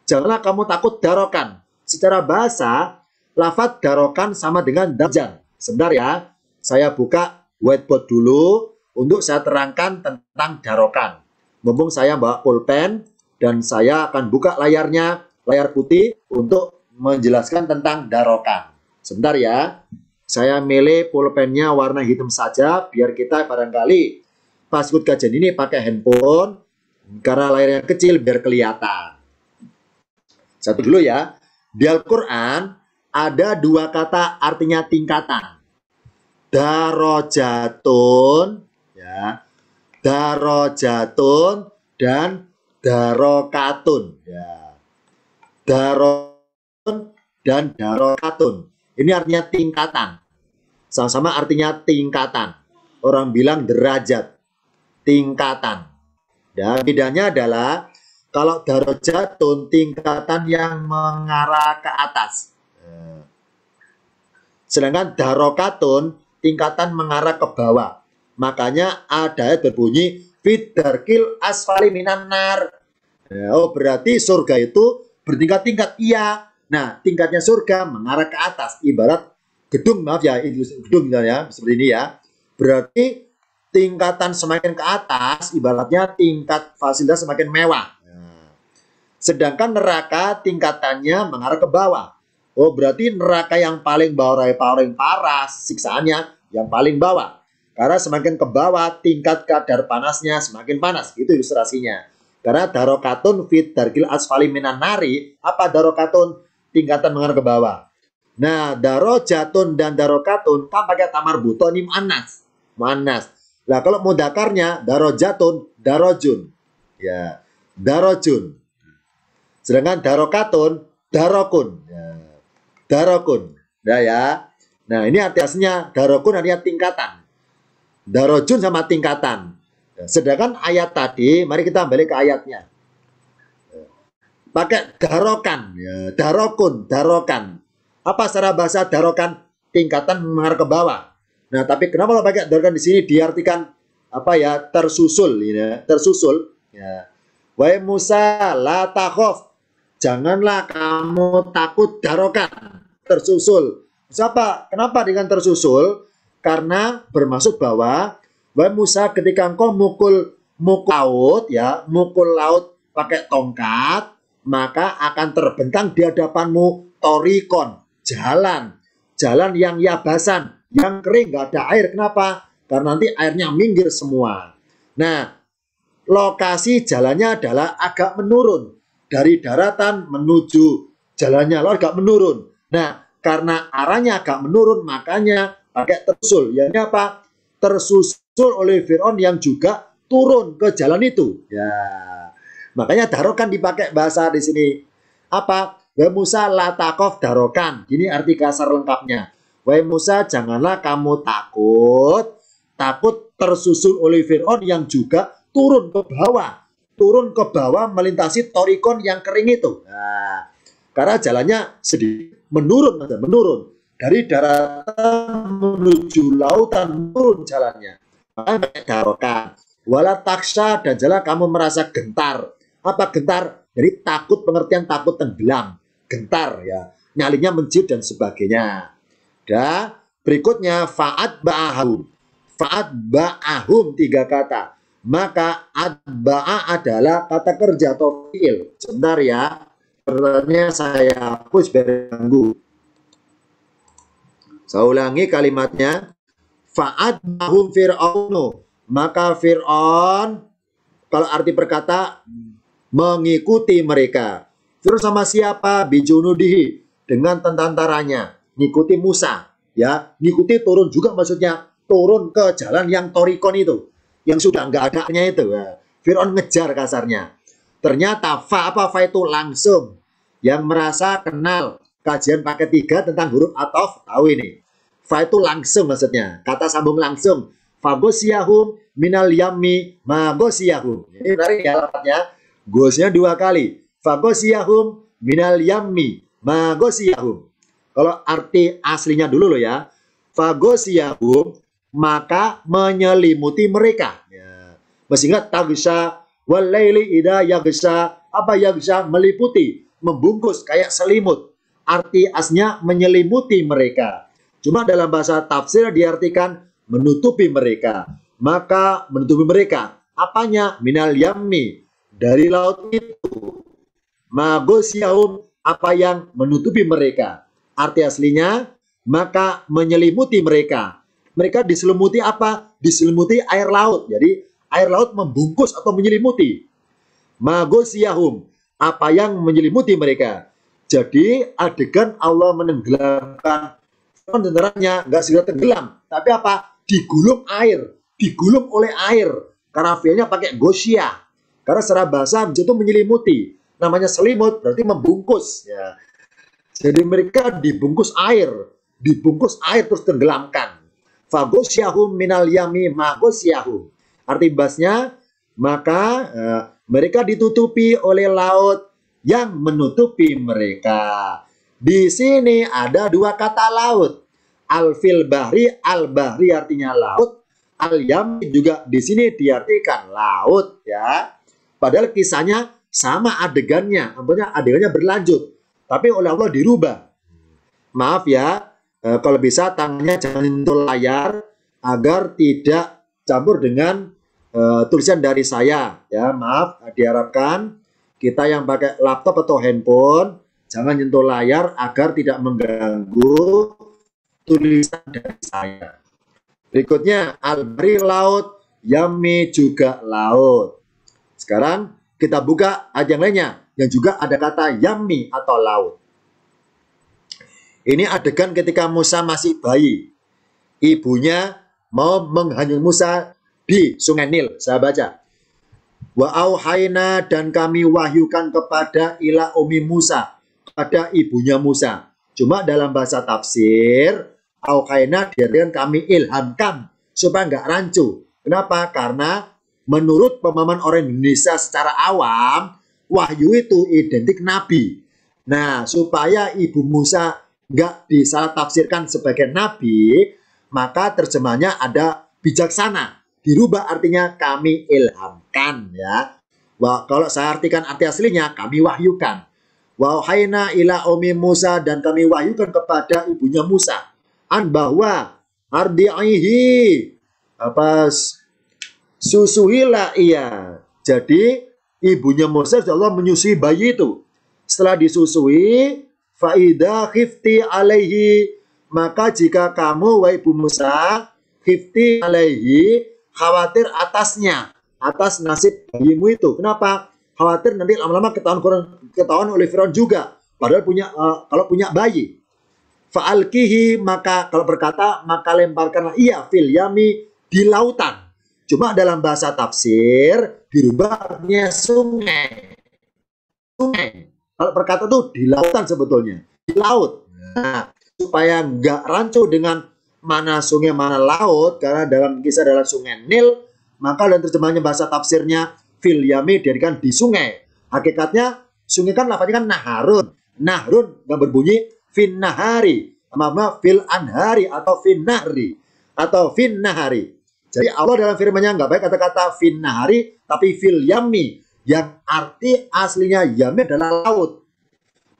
Janganlah kamu takut darokan. Secara bahasa, lafadz darokan sama dengan darjan. Sebentar ya, saya buka whiteboard dulu untuk saya terangkan tentang darokan. Mumpung saya bawa pulpen dan saya akan buka layarnya, layar putih untuk menjelaskan tentang darokan. Sebentar ya, saya milih pulpennya warna hitam saja biar kita barangkali pas ikut kajian ini pakai handphone karena layarnya kecil biar kelihatan. Satu dulu ya, di Al-Quran ada dua kata artinya tingkatan. Darojatun, ya, darojatun dan darokatun. Ya. Darotun dan darokatun. Ini artinya tingkatan. Sama-sama artinya tingkatan. Orang bilang derajat, tingkatan. Ya, bedanya adalah kalau darojatun tingkatan yang mengarah ke atas. Sedangkan darokatun tingkatan mengarah ke bawah. Makanya ada ayat berbunyi fidarkil asfali minan nar. Oh, berarti surga itu bertingkat-tingkat. Iya. Nah, tingkatnya surga mengarah ke atas. Ibarat gedung, maaf ya, gedung ya, seperti ini ya. Berarti tingkatan semakin ke atas, ibaratnya tingkat fasilitas semakin mewah. Sedangkan neraka tingkatannya mengarah ke bawah. Oh, berarti neraka yang paling bawah, paling parah siksaannya yang paling bawah. Karena semakin ke bawah tingkat kadar panasnya semakin panas. Itu ilustrasinya. Karena darokatun fit darkil asfali minan nari. Apa darokatun? Tingkatan mengarah ke bawah. Nah, darojatun dan darokatun kan pakai tamar butonim anas. Manas. Nah, kalau mudakarnya darojatun, darojun. Ya, darojun. Sedangkan darokatun, darokun. Ya. Darokun. Nah ya. Nah, ini arti aslinya darokun artinya tingkatan. Darojun sama tingkatan. Sedangkan ayat tadi, mari kita balik ke ayatnya. Pakai darokan, ya, darokun, darokan. Apa secara bahasa darokan? Tingkatan mengarah ke bawah. Nah, tapi kenapa kalau pakai darokan di sini diartikan apa ya? Tersusul, ya, tersusul. Ya. Wahai Musa, la takhof. Janganlah kamu takut darokan, tersusul. Siapa? Kenapa dengan tersusul? Karena bermaksud bahwa wahai Musa, ketika engkau mukul laut, ya, mukul laut pakai tongkat, maka akan terbentang di hadapanmu torikon, jalan yang yabasan, yang kering, nggak ada air. Kenapa? Karena nanti airnya minggir semua. Nah, lokasi jalannya adalah agak menurun. Dari daratan menuju jalannya laut agak menurun. Nah, karena arahnya agak menurun, makanya pakai tersusul. Yakni apa? Tersusul oleh Fir'aun yang juga turun ke jalan itu. Ya, makanya darokan dipakai bahasa di sini. Apa? Wa Musa la takof darokan. Ini arti kasar lengkapnya. Wa Musa, janganlah kamu takut. Takut tersusul oleh Fir'aun yang juga turun ke bawah. Turun ke bawah melintasi torikon yang kering itu. Nah, karena jalannya sedikit menurun. Dari daratan menuju lautan menurun jalannya. Maka darokan. Wala taksha, dan jangan kamu merasa gentar. Apa gentar? Jadi takut, pengertian takut tenggelam. Gentar ya. Nyalinya menjid dan sebagainya. Dan berikutnya fa'at ba'ahum. Fa'at ba'ahum 3 kata. Maka atba'a adalah kata kerja atau fi'il. Sebentar ya. Pertanyaannya saya hapus biar ganggu. Saya ulangi kalimatnya. Fa'at ba'ahum fir'aunu. Maka Fir'aun, kalau arti perkata, mengikuti mereka. Fir'aun sama siapa? Bijunudihi, dengan tentaranya. Ngikuti Musa. Ya, ngikuti turun juga maksudnya. Turun ke jalan yang torikon itu. Yang sudah nggak adanya itu. Ya. Fir'aun ngejar kasarnya. Ternyata fa itu langsung. Yang merasa kenal kajian paket 3 tentang huruf atof, tahu ini. Fa itu langsung maksudnya. Kata sambung langsung. Fagosiyahum minal yammi magosiyahum. Ini menarik ya lafadznya. Gosnya 2 kali. Fagosiyahum minal yammi magosiyahum. Kalau arti aslinya dulu loh ya. Fagosiyahum, maka menyelimuti mereka. Ya. Masih ingat tagsha walaili ida yagsha. Apa yagsha? Meliputi, membungkus kayak selimut. Arti aslinya menyelimuti mereka. Cuma dalam bahasa tafsir diartikan menutupi mereka. Maka menutupi mereka. Apanya? Minal yammi. Dari laut itu. Magosiyahum, apa yang menutupi mereka. Arti aslinya, maka menyelimuti mereka. Mereka diselimuti apa? Diselimuti air laut. Jadi air laut membungkus atau menyelimuti. Magosiyahum, apa yang menyelimuti mereka. Jadi adegan Allah menenggelamkan tentaranya, nggak segera tenggelam. Tapi apa? Digulung air, digulung oleh air. Karena fiilnya pakai gosya. Karena secara bahasa itu menyelimuti. Namanya selimut berarti membungkus. Ya. Jadi mereka dibungkus air terus tenggelamkan. Fagosyahum minal yami magosyahum. Arti bahasnya, maka mereka ditutupi oleh laut yang menutupi mereka. Di sini ada 2 kata laut. Al-fil bahri, al-bahri artinya laut, al-yam juga di sini diartikan laut ya. Padahal kisahnya sama adegannya, adegannya berlanjut, tapi oleh Allah dirubah. Maaf ya, kalau bisa tangannya jangan menyentuh layar agar tidak campur dengan tulisan dari saya ya. Maaf, diharapkan kita yang pakai laptop atau handphone jangan menyentuh layar agar tidak mengganggu tulisan dari saya. Berikutnya al-bari laut, yami juga laut. Sekarang kita buka ayat yang lainnya yang juga ada kata yami atau laut. Ini adegan ketika Musa masih bayi. Ibunya mau menghanyut Musa di Sungai Nil. Saya baca. Wa auhayna, dan kami wahyukan kepada ila umi Musa, pada ibunya Musa. Cuma dalam bahasa tafsir auhayna diartikan kami ilhamkan supaya nggak rancu. Kenapa? Karena menurut pemahaman orang Indonesia secara awam, wahyu itu identik nabi. Nah, supaya ibu Musa nggak disalah tafsirkan sebagai nabi, maka terjemahnya ada bijaksana. Dirubah artinya kami ilhamkan ya. Wah, kalau saya artikan arti aslinya kami wahyukan. Wahayna ila umi Musa, dan kami wahyukan kepada ibunya Musa. An bahwa ardi'ihi, apa, susuhilah ia. Jadi ibunya Musa Allah menyusui bayi itu. Setelah disusui, faida khifti alaihi, maka jika kamu wahai ibu Musa khifti alaihi, khawatir atasnya, atas nasib bayimu itu. Kenapa? Khawatir nanti lama-lama ketahuan oleh Firaun juga. Padahal kalau punya bayi. fa'alkihi, maka kalau berkata maka lemparkanlah ia fil yami, di lautan. Cuma dalam bahasa tafsir dirubahnya sungai. Sungai. Kalau berkata tuh di lautan sebetulnya, di laut. Nah, supaya nggak rancu dengan mana sungai mana laut, karena dalam kisah adalah sungai Nil, maka dalam terjemahannya bahasa tafsirnya fil yami dijadikan di sungai. Hakikatnya sungai kan lafaznya kan naharun. Nahrun yang berbunyi fin nahari, sama fil anhari atau fin nahri atau fin nahari. Jadi Allah dalam firman-Nya nggak baik kata-kata fin nahari, tapi fil yami, yang arti aslinya yami adalah laut.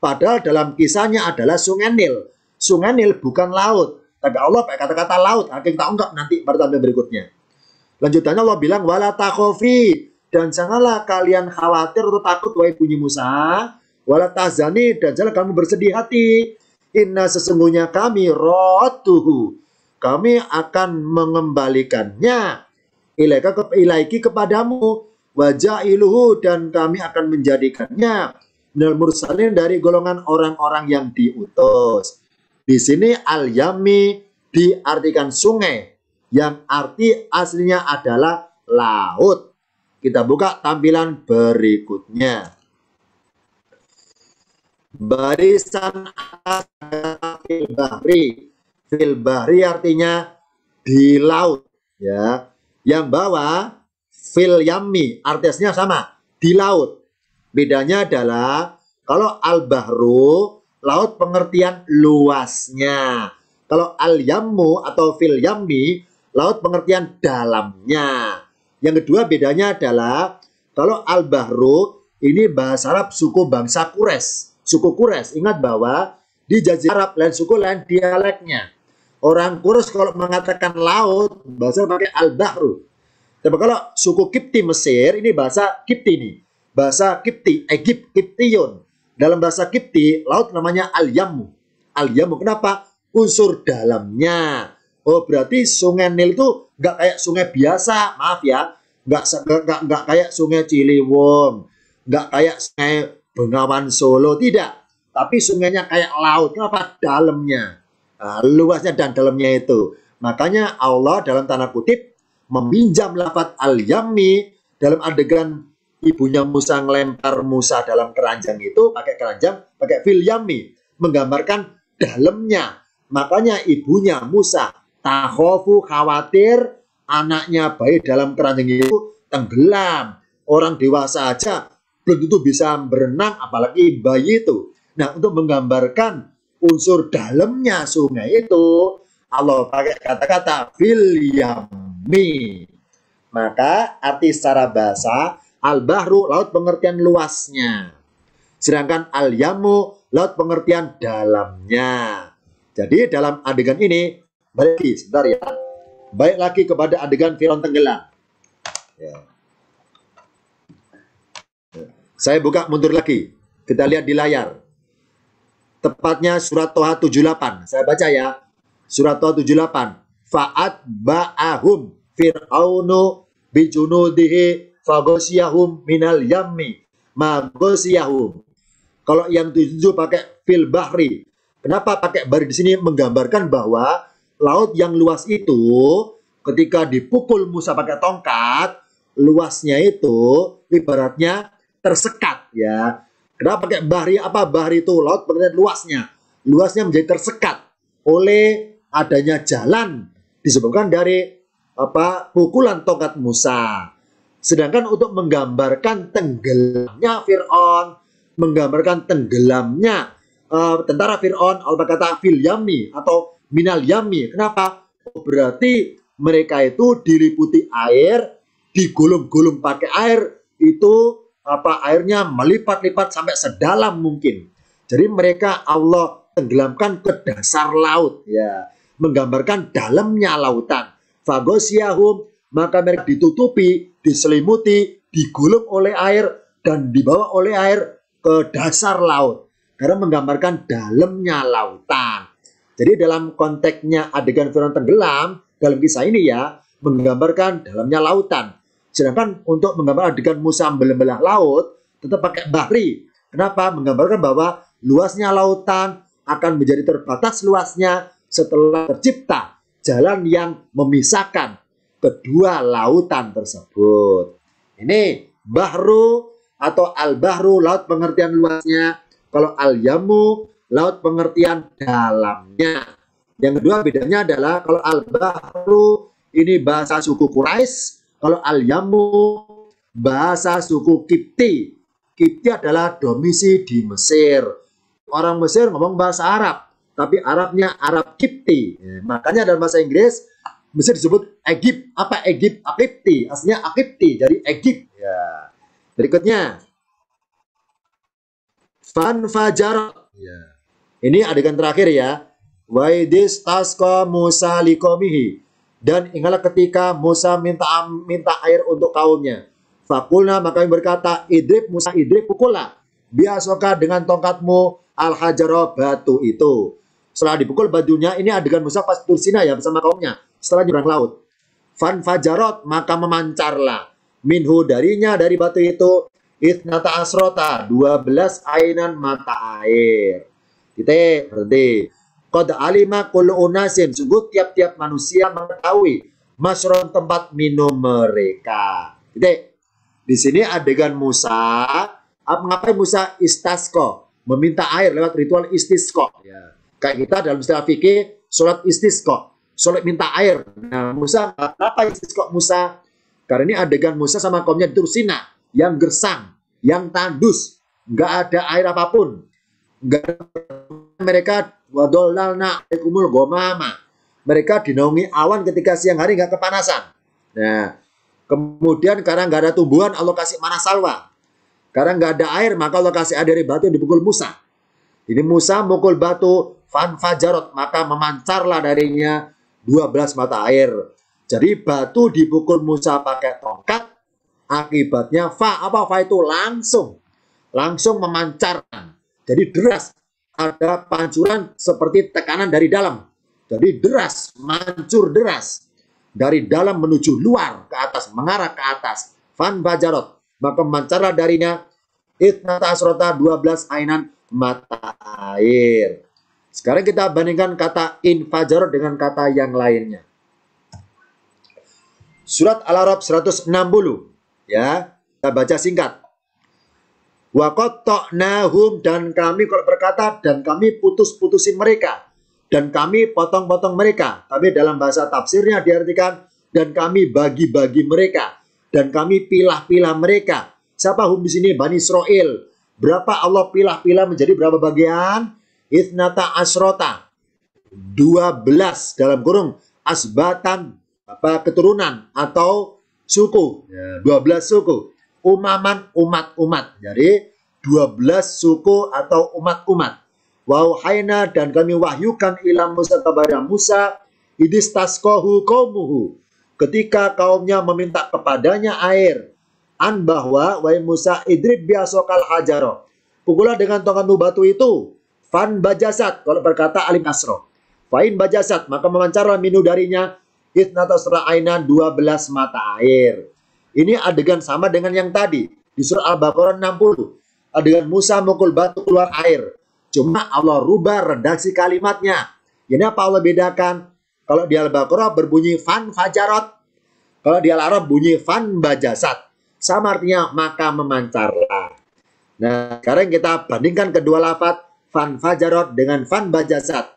Padahal dalam kisahnya adalah sungai Nil. Sungai Nil bukan laut. Tapi Allah pakai kata-kata laut. Akan kita ungkap nanti pada tampil berikutnya. Lanjutannya Allah bilang wala takhofi, dan janganlah kalian khawatir atau takut wahai bunyi Musa. Wala tahzani, dan jangan kamu bersedih hati. Inna sesungguhnya kami rotuhu, kami akan mengembalikannya ilaiki kepadamu, wajailuhu, dan kami akan menjadikannya minal mursalin, dari golongan orang-orang yang diutus. Di sini al-yami diartikan sungai, yang arti aslinya adalah laut. Kita buka tampilan berikutnya. Barisan atas fil bahri. Fil bahri artinya di laut, ya. Yang bawah fil yami artinya sama, di laut. Bedanya adalah kalau al-bahru laut pengertian luasnya. Kalau al-yammu atau fil yami laut pengertian dalamnya. Yang kedua bedanya adalah kalau al-bahru ini bahasa Arab suku bangsa Quraisy. Suku Quraisy, ingat bahwa di Jazirah Arab lain suku lain dialeknya. Orang Quraisy kalau mengatakan laut bahasa pakai al-bahru. Tapi kalau suku Kipti Mesir ini bahasa Kipti nih. Bahasa Kipti, Kiptiyun. Dalam bahasa Kipti laut namanya al-yammu. Al-yammu kenapa? Unsur dalamnya. Oh berarti sungai Nil itu nggak kayak sungai biasa, maaf ya. Nggak kayak sungai Ciliwung. Nggak kayak sungai Bengawan Solo, tidak. Tapi sungainya kayak laut. Kenapa? Dalamnya. Nah, luasnya dan dalamnya itu. Makanya Allah dalam tanda kutip meminjam lafaz al-yammi dalam adegan ibunya Musa ngelempar Musa dalam keranjang itu, pakai keranjang, pakai fil yammi, menggambarkan dalamnya. Makanya ibunya Musa takhofu, khawatir anaknya bayi dalam keranjang itu tenggelam. Orang dewasa aja belum tentu bisa berenang, apalagi bayi itu. Nah, untuk menggambarkan unsur dalamnya sungai itu, Allah pakai kata-kata fil yammi. Maka arti secara bahasa, al-bahru laut pengertian luasnya. Sedangkan al-yammu laut pengertian dalamnya. Jadi dalam adegan ini, balik lagi, sebentar ya. Baik lagi kepada adegan Firaun tenggelam. Ya. Saya buka mundur lagi. Kita lihat di layar. Tepatnya surat Toha 78. Saya baca ya. Surat Toha 78. Fa'at ba'ahum fir'aunu bijunudihi fagosiyahum minal yammi magosiyahum. Kalau yang tujuh pakai fil bahri. Kenapa pakai bahri di sini? Menggambarkan bahwa laut yang luas itu ketika dipukul Musa pakai tongkat, luasnya itu ibaratnya tersekat, ya. Kenapa pakai bahri? Apa bahri itu? Laut pengertian luasnya. Luasnya menjadi tersekat oleh adanya jalan disebabkan dari pukulan tongkat Musa. Sedangkan untuk menggambarkan tenggelamnya Fir'aun, menggambarkan tenggelamnya tentara Fir'aun, Allah berkata fil yammi atau minal yammi. Kenapa? Berarti mereka itu diliputi air, digulung-gulung pakai air, itu airnya melipat-lipat sampai sedalam mungkin. Jadi mereka Allah tenggelamkan ke dasar laut, ya, menggambarkan dalamnya lautan. Fagosyahum, maka mereka ditutupi, diselimuti, digulung oleh air dan dibawa oleh air ke dasar laut. Karena menggambarkan dalamnya lautan. Jadi dalam konteksnya adegan Firaun tenggelam dalam kisah ini ya, menggambarkan dalamnya lautan. Sedangkan untuk menggambar adegan Musa membelah laut, tetap pakai bahri. Kenapa? Menggambarkan bahwa luasnya lautan, akan menjadi terbatas luasnya setelah tercipta jalan yang memisahkan kedua lautan tersebut. Ini bahru atau al-bahru, laut pengertian luasnya. Kalau al-yamu, laut pengertian dalamnya. Yang kedua bedanya adalah kalau al-bahru ini bahasa suku Quraisy, kalau al-yamu bahasa suku Kipti. Kipti adalah domisili di Mesir. Orang Mesir ngomong bahasa Arab, tapi Arabnya Arab Kipti. Makanya dalam bahasa Inggris Mesir disebut Egypt. Apa Egypt? Akipti. Aslinya Akipti, jadi Egypt. Ya. Berikutnya fanfajarat. Ya. Ini adegan terakhir ya. Waidis tasqa Musa liqaumihi. Dan ingatlah ketika Musa minta air untuk kaumnya. Fakulna, maka kami berkata, idrib Musa, idrib, pukullah. Biasoka dengan tongkatmu al-hajaro, batu itu. Setelah dipukul batunya, ini adegan Musa pas Tur Sina ya bersama kaumnya. Setelah nyebrang laut. Fanfajarot, maka memancarlah. Minhu darinya, dari batu itu. Ithnata asrota, 12 ainan mata air. Kita berarti. Qad alima kullu unasin, sungguh tiap-tiap manusia mengetahui masron tempat minum mereka. Jadi di sini adegan Musa, ngapain Musa istasqa, meminta air lewat ritual istisqa. Ya. Kayak kita dalam istilah fikih, sholat istisqa, sholat minta air. Nah Musa, kenapa istisqa Musa? Karena ini adegan Musa sama kaumnya di Tur Sina, yang gersang, yang tandus, nggak ada air apapun, nggak ada mereka wadolalna kumul gomama. Mereka dinaungi awan ketika siang hari nggak kepanasan. Nah, kemudian karena nggak ada tumbuhan, Allah kasih mana salwa. Karena nggak ada air, maka Allah kasih air dari batu yang dipukul Musa. Ini Musa mukul batu, fanfajarot, maka memancarlah darinya 12 mata air. Jadi batu dipukul Musa pakai tongkat, akibatnya fa itu langsung memancarkan. Jadi deras. Ada pancuran seperti tekanan dari dalam. Jadi deras, mancur deras. Dari dalam menuju luar ke atas, mengarah ke atas. Fanfajarot, maka memancarlah darinya ithnata asrota, 12 ainan mata air. Sekarang kita bandingkan kata infajarot dengan kata yang lainnya. Surat Al-A'raf 160. Ya, kita baca singkat. Wa qatta'nahum, dan kami, kalau berkata dan kami putus-putusin mereka, dan kami potong-potong mereka. Tapi dalam bahasa tafsirnya diartikan dan kami bagi-bagi mereka, dan kami pilah-pilah mereka. Siapa hum di sini? Bani Israel. Berapa Allah pilah-pilah menjadi berapa bagian? Ithnata asrota, 12 dalam kurung asbatan, keturunan atau suku. 12 suku. Umaman, umat-umat. Jadi 12 suku atau umat-umat. Wauhayna, dan kami wahyukan ila Musa kepada Musa, idistasqahu qaumuhu, ketika kaumnya meminta kepadanya air, an bahwa wahai Musa idrib biasokal hajaro, pukullah dengan tongkatmu batu itu, fan bajasat, kalau berkata alim asro, fain bajasat, maka memancarlah minu darinya ithnata ainan, 12 mata air. Ini adegan sama dengan yang tadi di surah Al-Baqarah 60. Adegan Musa mukul batu keluar air. Cuma Allah rubah redaksi kalimatnya. Ini apa Allah bedakan? Kalau di Al-Baqarah berbunyi fan fajarot. Kalau di Al-A'raf bunyi fan bajasat. Sama artinya maka memancarlah. Nah, sekarang kita bandingkan kedua lafaz fan fajarot dengan fan bajasat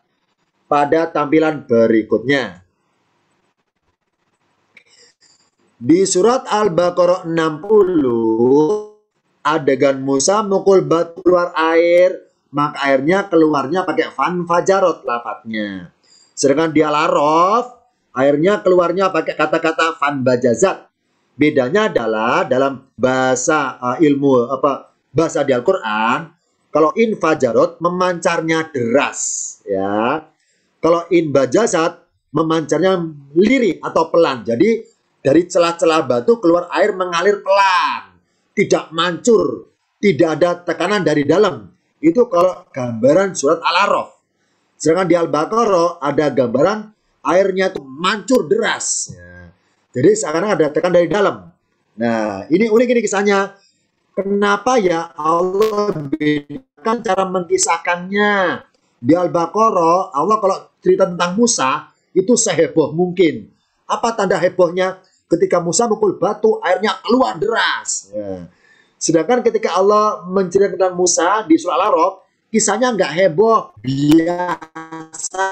pada tampilan berikutnya. Di surat Al-Baqarah 60, adegan Musa mukul batu keluar air, maka airnya keluarnya pakai fan fajarot lafadznya. Sedangkan di Al-A'raf, airnya keluarnya pakai kata-kata fan bajazat. Bedanya adalah dalam bahasa bahasa di Al-Quran, kalau in fajarot memancarnya deras, ya. Kalau in bajazat memancarnya lirih atau pelan. Jadi dari celah-celah batu keluar air mengalir pelan, tidak mancur, tidak ada tekanan dari dalam. Itu kalau gambaran surat Al-A'raf. Sedangkan di Al-Baqarah ada gambaran airnya itu mancur deras. Ya. Jadi sekarang ada tekanan dari dalam. Nah, ini unik ini kisahnya. Kenapa ya Allah bedakan cara mengkisahkannya? Di Al-Baqarah, Allah kalau cerita tentang Musa, itu seheboh mungkin. Apa tanda hebohnya? Ketika Musa mukul batu, airnya keluar deras. Ya. Sedangkan ketika Allah menceritakan tentang Musa di surah Al-A'raf, kisahnya nggak heboh, biasa.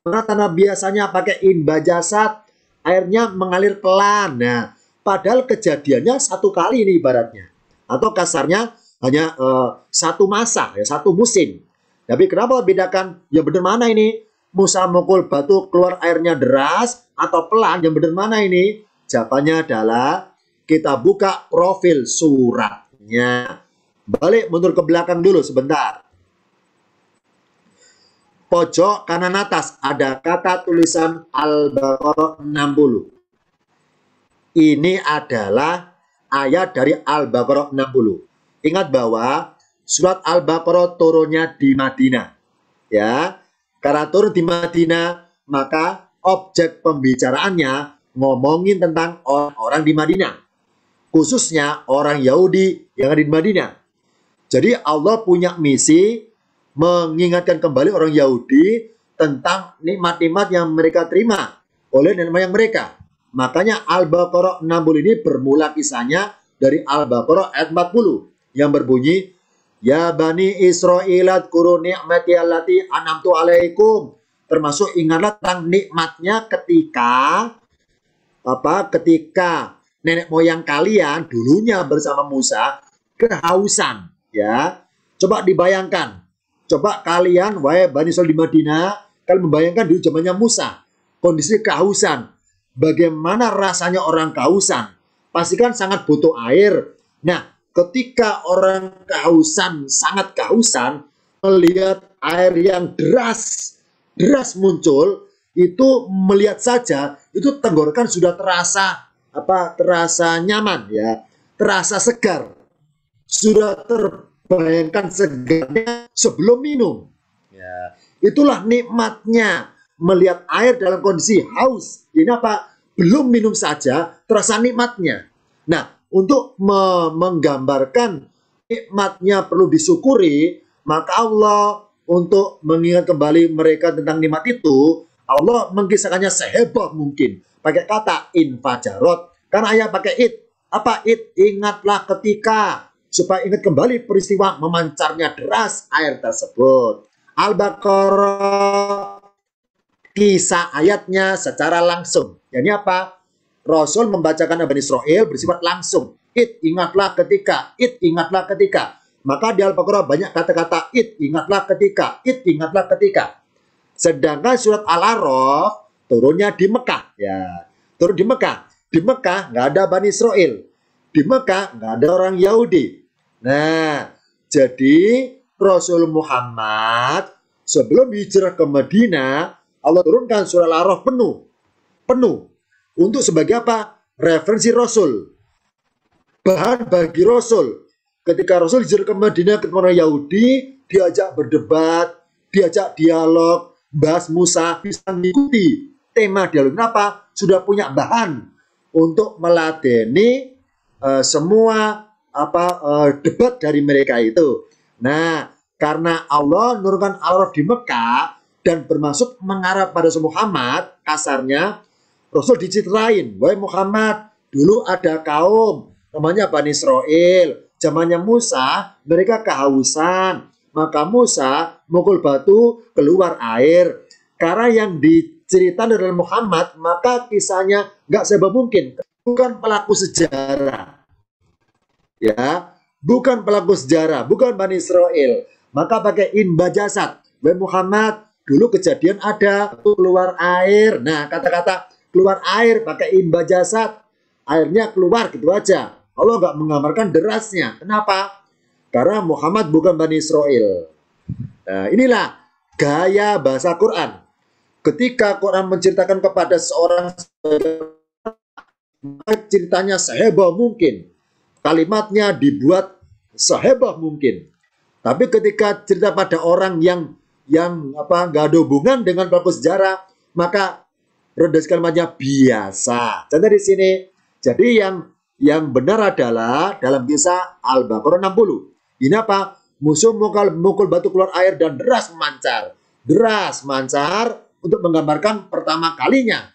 Karena tanah biasanya pakai inba jasad, airnya mengalir pelan. Nah, padahal kejadiannya satu kali ini ibaratnya. Atau kasarnya hanya satu masa, ya, satu musim. Tapi kenapa bedakan? Ya benar mana ini? Musa mukul batu keluar airnya deras atau pelan? Yang benar mana ini? Jawabannya adalah kita buka profil suratnya. Balik mundur ke belakang dulu sebentar. Pojok kanan atas ada kata tulisan Al-Baqarah 60. Ini adalah ayat dari Al-Baqarah 60. Ingat bahwa surat Al-Baqarah turunnya di Madinah. Ya, karena turun di Madinah, maka objek pembicaraannya ngomongin tentang orang-orang di Madinah. Khususnya orang Yahudi yang ada di Madinah. Jadi Allah punya misi mengingatkan kembali orang Yahudi tentang nikmat-nikmat yang mereka terima oleh nenek moyang mereka. Makanya Al-Baqarah 60 ini bermula kisahnya dari Al-Baqarah ayat 40 yang berbunyi, Ya Bani Israil adkuru ni'mati allati an'amtu alaikum. Termasuk ingatlah tentang nikmatnya ketika nenek moyang kalian dulunya bersama Musa kehausan, ya. Coba dibayangkan. Coba kalian, wahai Bani Israil di Madinah, kalian membayangkan dulu zamannya Musa, kondisi kehausan. Bagaimana rasanya orang kehausan? Pastikan sangat butuh air. Nah, ketika orang kehausan, sangat kehausan, melihat air yang deras muncul, itu melihat saja, itu tenggorokan sudah terasa nyaman, ya, terasa segar, sudah terbayangkan segarnya sebelum minum. Ya, itulah nikmatnya melihat air dalam kondisi haus. Ini apa? Belum minum saja terasa nikmatnya. Nah, untuk menggambarkan nikmatnya perlu disyukuri, maka Allah untuk mengingat kembali mereka tentang nikmat itu, Allah mengisahkannya seheboh mungkin. Pakai kata infajarot. Karena ayat pakai it. Apa it? Ingatlah ketika. Supaya ingat kembali peristiwa memancarnya deras air tersebut. Al-Baqarah, kisah ayatnya secara langsung. Jadi apa? Rasul membacakan Bani Israil bersifat langsung. It, ingatlah ketika. It, ingatlah ketika. Maka di Al-Baqarah banyak kata-kata it, ingatlah ketika. It, ingatlah ketika. Sedangkan surat Al-A'raf turunnya di Mekah. Ya, turun di Mekah. Di Mekah nggak ada Bani Israil. Di Mekah nggak ada orang Yahudi. Nah, jadi Rasul Muhammad sebelum hijrah ke Madinah, Allah turunkan surah Al-A'raf penuh. Untuk sebagai apa? Referensi Rasul. Bahan bagi Rasul. Ketika Rasul hijrah ke Madinah ketemu orang Yahudi, diajak berdebat, diajak dialog, bahas Musa, bisa mengikuti tema dialog. Kenapa? Sudah punya bahan untuk meladeni semua debat dari mereka itu. Nah, karena Allah menurunkan Al-A'raf di Mekah dan bermaksud mengarah pada Muhammad, kasarnya Rasul diceritain, wahai Muhammad, dulu ada kaum namanya Bani Israil. Zamannya Musa, mereka kehausan. Maka Musa mukul batu, keluar air. Karena yang diceritakan dari Muhammad, maka kisahnya nggak sebab mungkin. Bukan pelaku sejarah. Ya, bukan pelaku sejarah, bukan Bani Israil. Maka pakai inba jasad. Wahai Muhammad, dulu kejadian ada keluar air. Nah, kata-kata keluar air pakai inba jasad, airnya keluar gitu aja. Allah nggak menggambarkan derasnya. Kenapa? Karena Muhammad bukan Bani Israil. Nah, inilah gaya bahasa Quran. Ketika Quran menceritakan kepada seorang, ceritanya seheboh mungkin, kalimatnya dibuat seheboh mungkin. Tapi ketika cerita pada orang yang nggak ada hubungan dengan pelaku sejarah, maka redaksi kalimatnya biasa. Contoh di sini. Jadi yang benar adalah dalam kisah Al-Baqarah 60. Ini apa? musuh mukul batu keluar air dan deras memancar. Deras memancar untuk menggambarkan pertama kalinya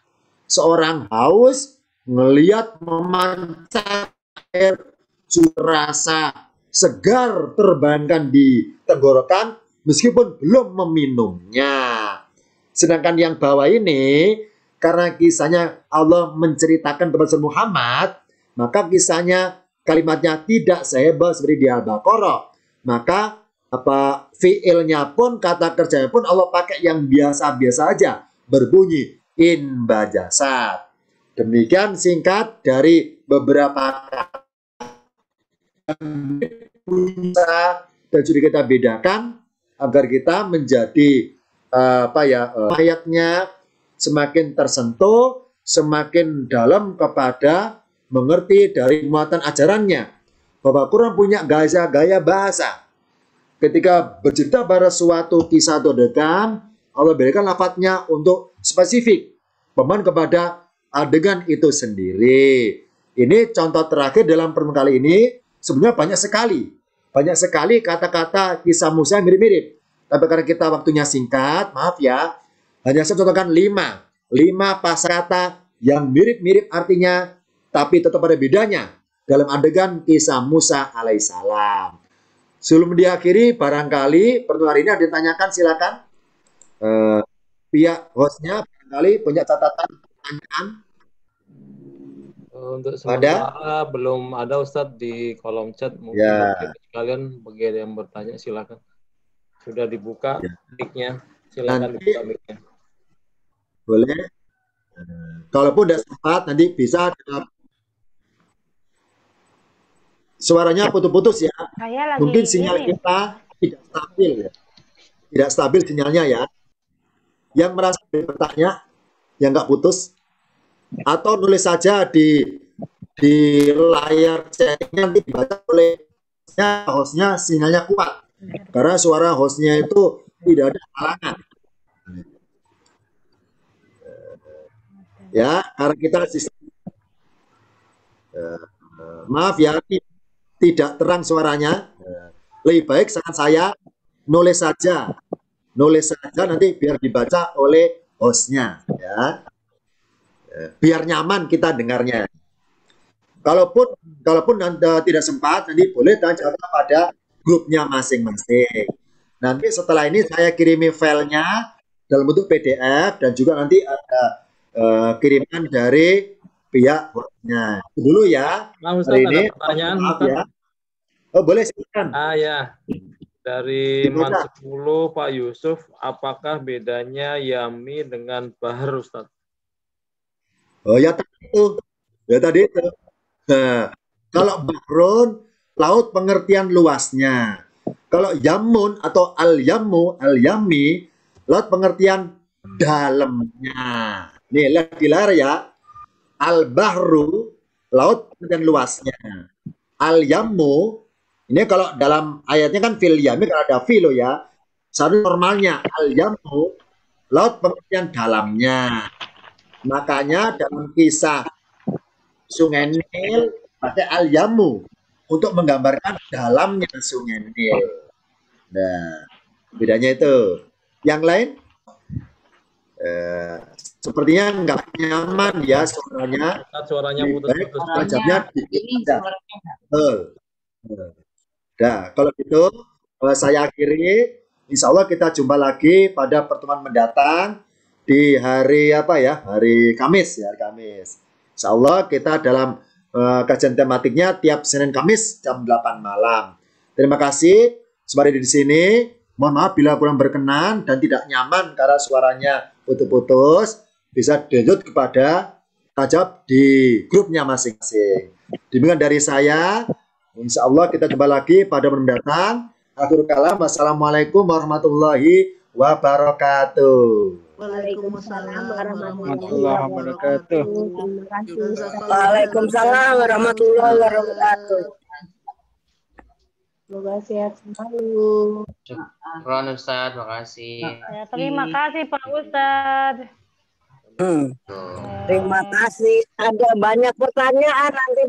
seorang haus ngelihat memancar air, rasa segar terbayangkan di tenggorokan meskipun belum meminumnya. Sedangkan yang bawah ini, karena kisahnya Allah menceritakan kepada Muhammad, maka kisahnya kalimatnya tidak sehebal seperti di Al-Baqarah. Maka fiilnya pun, kata kerjanya pun Allah pakai yang biasa-biasa aja, berbunyi in bajasat. Demikian singkat dari beberapa kata dan juga kita bedakan agar kita menjadi ayatnya semakin tersentuh, semakin dalam kepada mengerti dari muatan ajarannya. Bahwa Quran punya gaya bahasa. Ketika bercerita pada suatu kisah atau adegan, Allah berikan lafadznya untuk spesifik, peman kepada adegan itu sendiri. Ini contoh terakhir dalam pertemuan kali ini. Sebenarnya banyak sekali kata-kata kisah Musa yang mirip-mirip. Tapi karena kita waktunya singkat, maaf ya, hanya saya contohkan 5 pasal kata yang mirip-mirip artinya, tapi tetap ada bedanya dalam adegan kisah Musa alaihissalam. Sebelum diakhiri, barangkali pertemuan hari ini ada yang ditanyakan, silakan. Pihak hostnya barangkali punya catatan pertanyaan. Untuk sementara belum ada Ustadz di kolom chat. Mungkin ya. Kalian bagi yang bertanya silakan. Sudah dibuka mic-nya, silakan dibuka mic-nya. Boleh. Kalaupun tidak sempat, nanti bisa. Suaranya putus-putus ya. Mungkin sinyal kita tidak stabil ya. Tidak stabil sinyalnya ya. Yang merasa bertanya, yang nggak putus, atau nulis saja di layar chatnya, nanti dibaca oleh hostnya, sinyalnya kuat. Karena suara hostnya itu tidak ada halangan. Ya, karena kita sistem. Maaf ya, tidak terang suaranya. Lebih baik saran saya nulis saja nanti biar dibaca oleh hostnya ya. Biar nyaman kita dengarnya. Kalaupun tidak sempat, nanti boleh tanya pada grupnya masing-masing. Nanti setelah ini saya kirimi filenya dalam bentuk PDF dan juga nanti ada kiriman dari pihak hostnya. Dulu ya. Nah, Ustaz, ada pertanyaan ya. Oh, boleh silakan. Ya. Dari Man 10 Pak Yusuf, apakah bedanya Yami dengan Bahar, Ustaz? Oh ya tadi itu. Nah, kalau Bahrun, laut pengertian luasnya. Kalau Yamun atau Al-Yami, laut pengertian dalamnya. Nih, lihat di layar ya. Al-Bahru, laut pengertian luasnya. Al-Yamu, ini kalau dalam ayatnya kan fil yami, kalau ada filo ya. Seharusnya normalnya Al-Yamu, laut pengertian dalamnya. Makanya dalam kisah Sungai Nil pakai Al-Yamu untuk menggambarkan dalamnya Sungai Nil. Nah, bedanya itu. Yang lain? Sepertinya nggak nyaman ya suaranya. Suaranya putus-putus. Nah, kalau gitu saya akhiri. Insya Allah kita jumpa lagi pada pertemuan mendatang di hari hari Kamis ya, Kamis. Insya Allah kita dalam kajian tematiknya tiap Senin Kamis jam 8 malam. Terima kasih sudah di sini. Mohon maaf bila kurang berkenan dan tidak nyaman karena suaranya putus-putus. Bisa download kepada tajab di grupnya masing-masing. Demikian dari saya. Insya Allah kita jumpa lagi pada mendatang. Akhirul kalam. Wassalamualaikum warahmatullahi wabarakatuh. Waalaikumsalam warahmatullahi wabarakatuh. Waalaikumsalam warahmatullahi wabarakatuh. Semoga sehat selalu. Syukron Ustaz, makasih. Ya, terima kasih Pak Ustadz. Terima kasih. Ada banyak pertanyaan nanti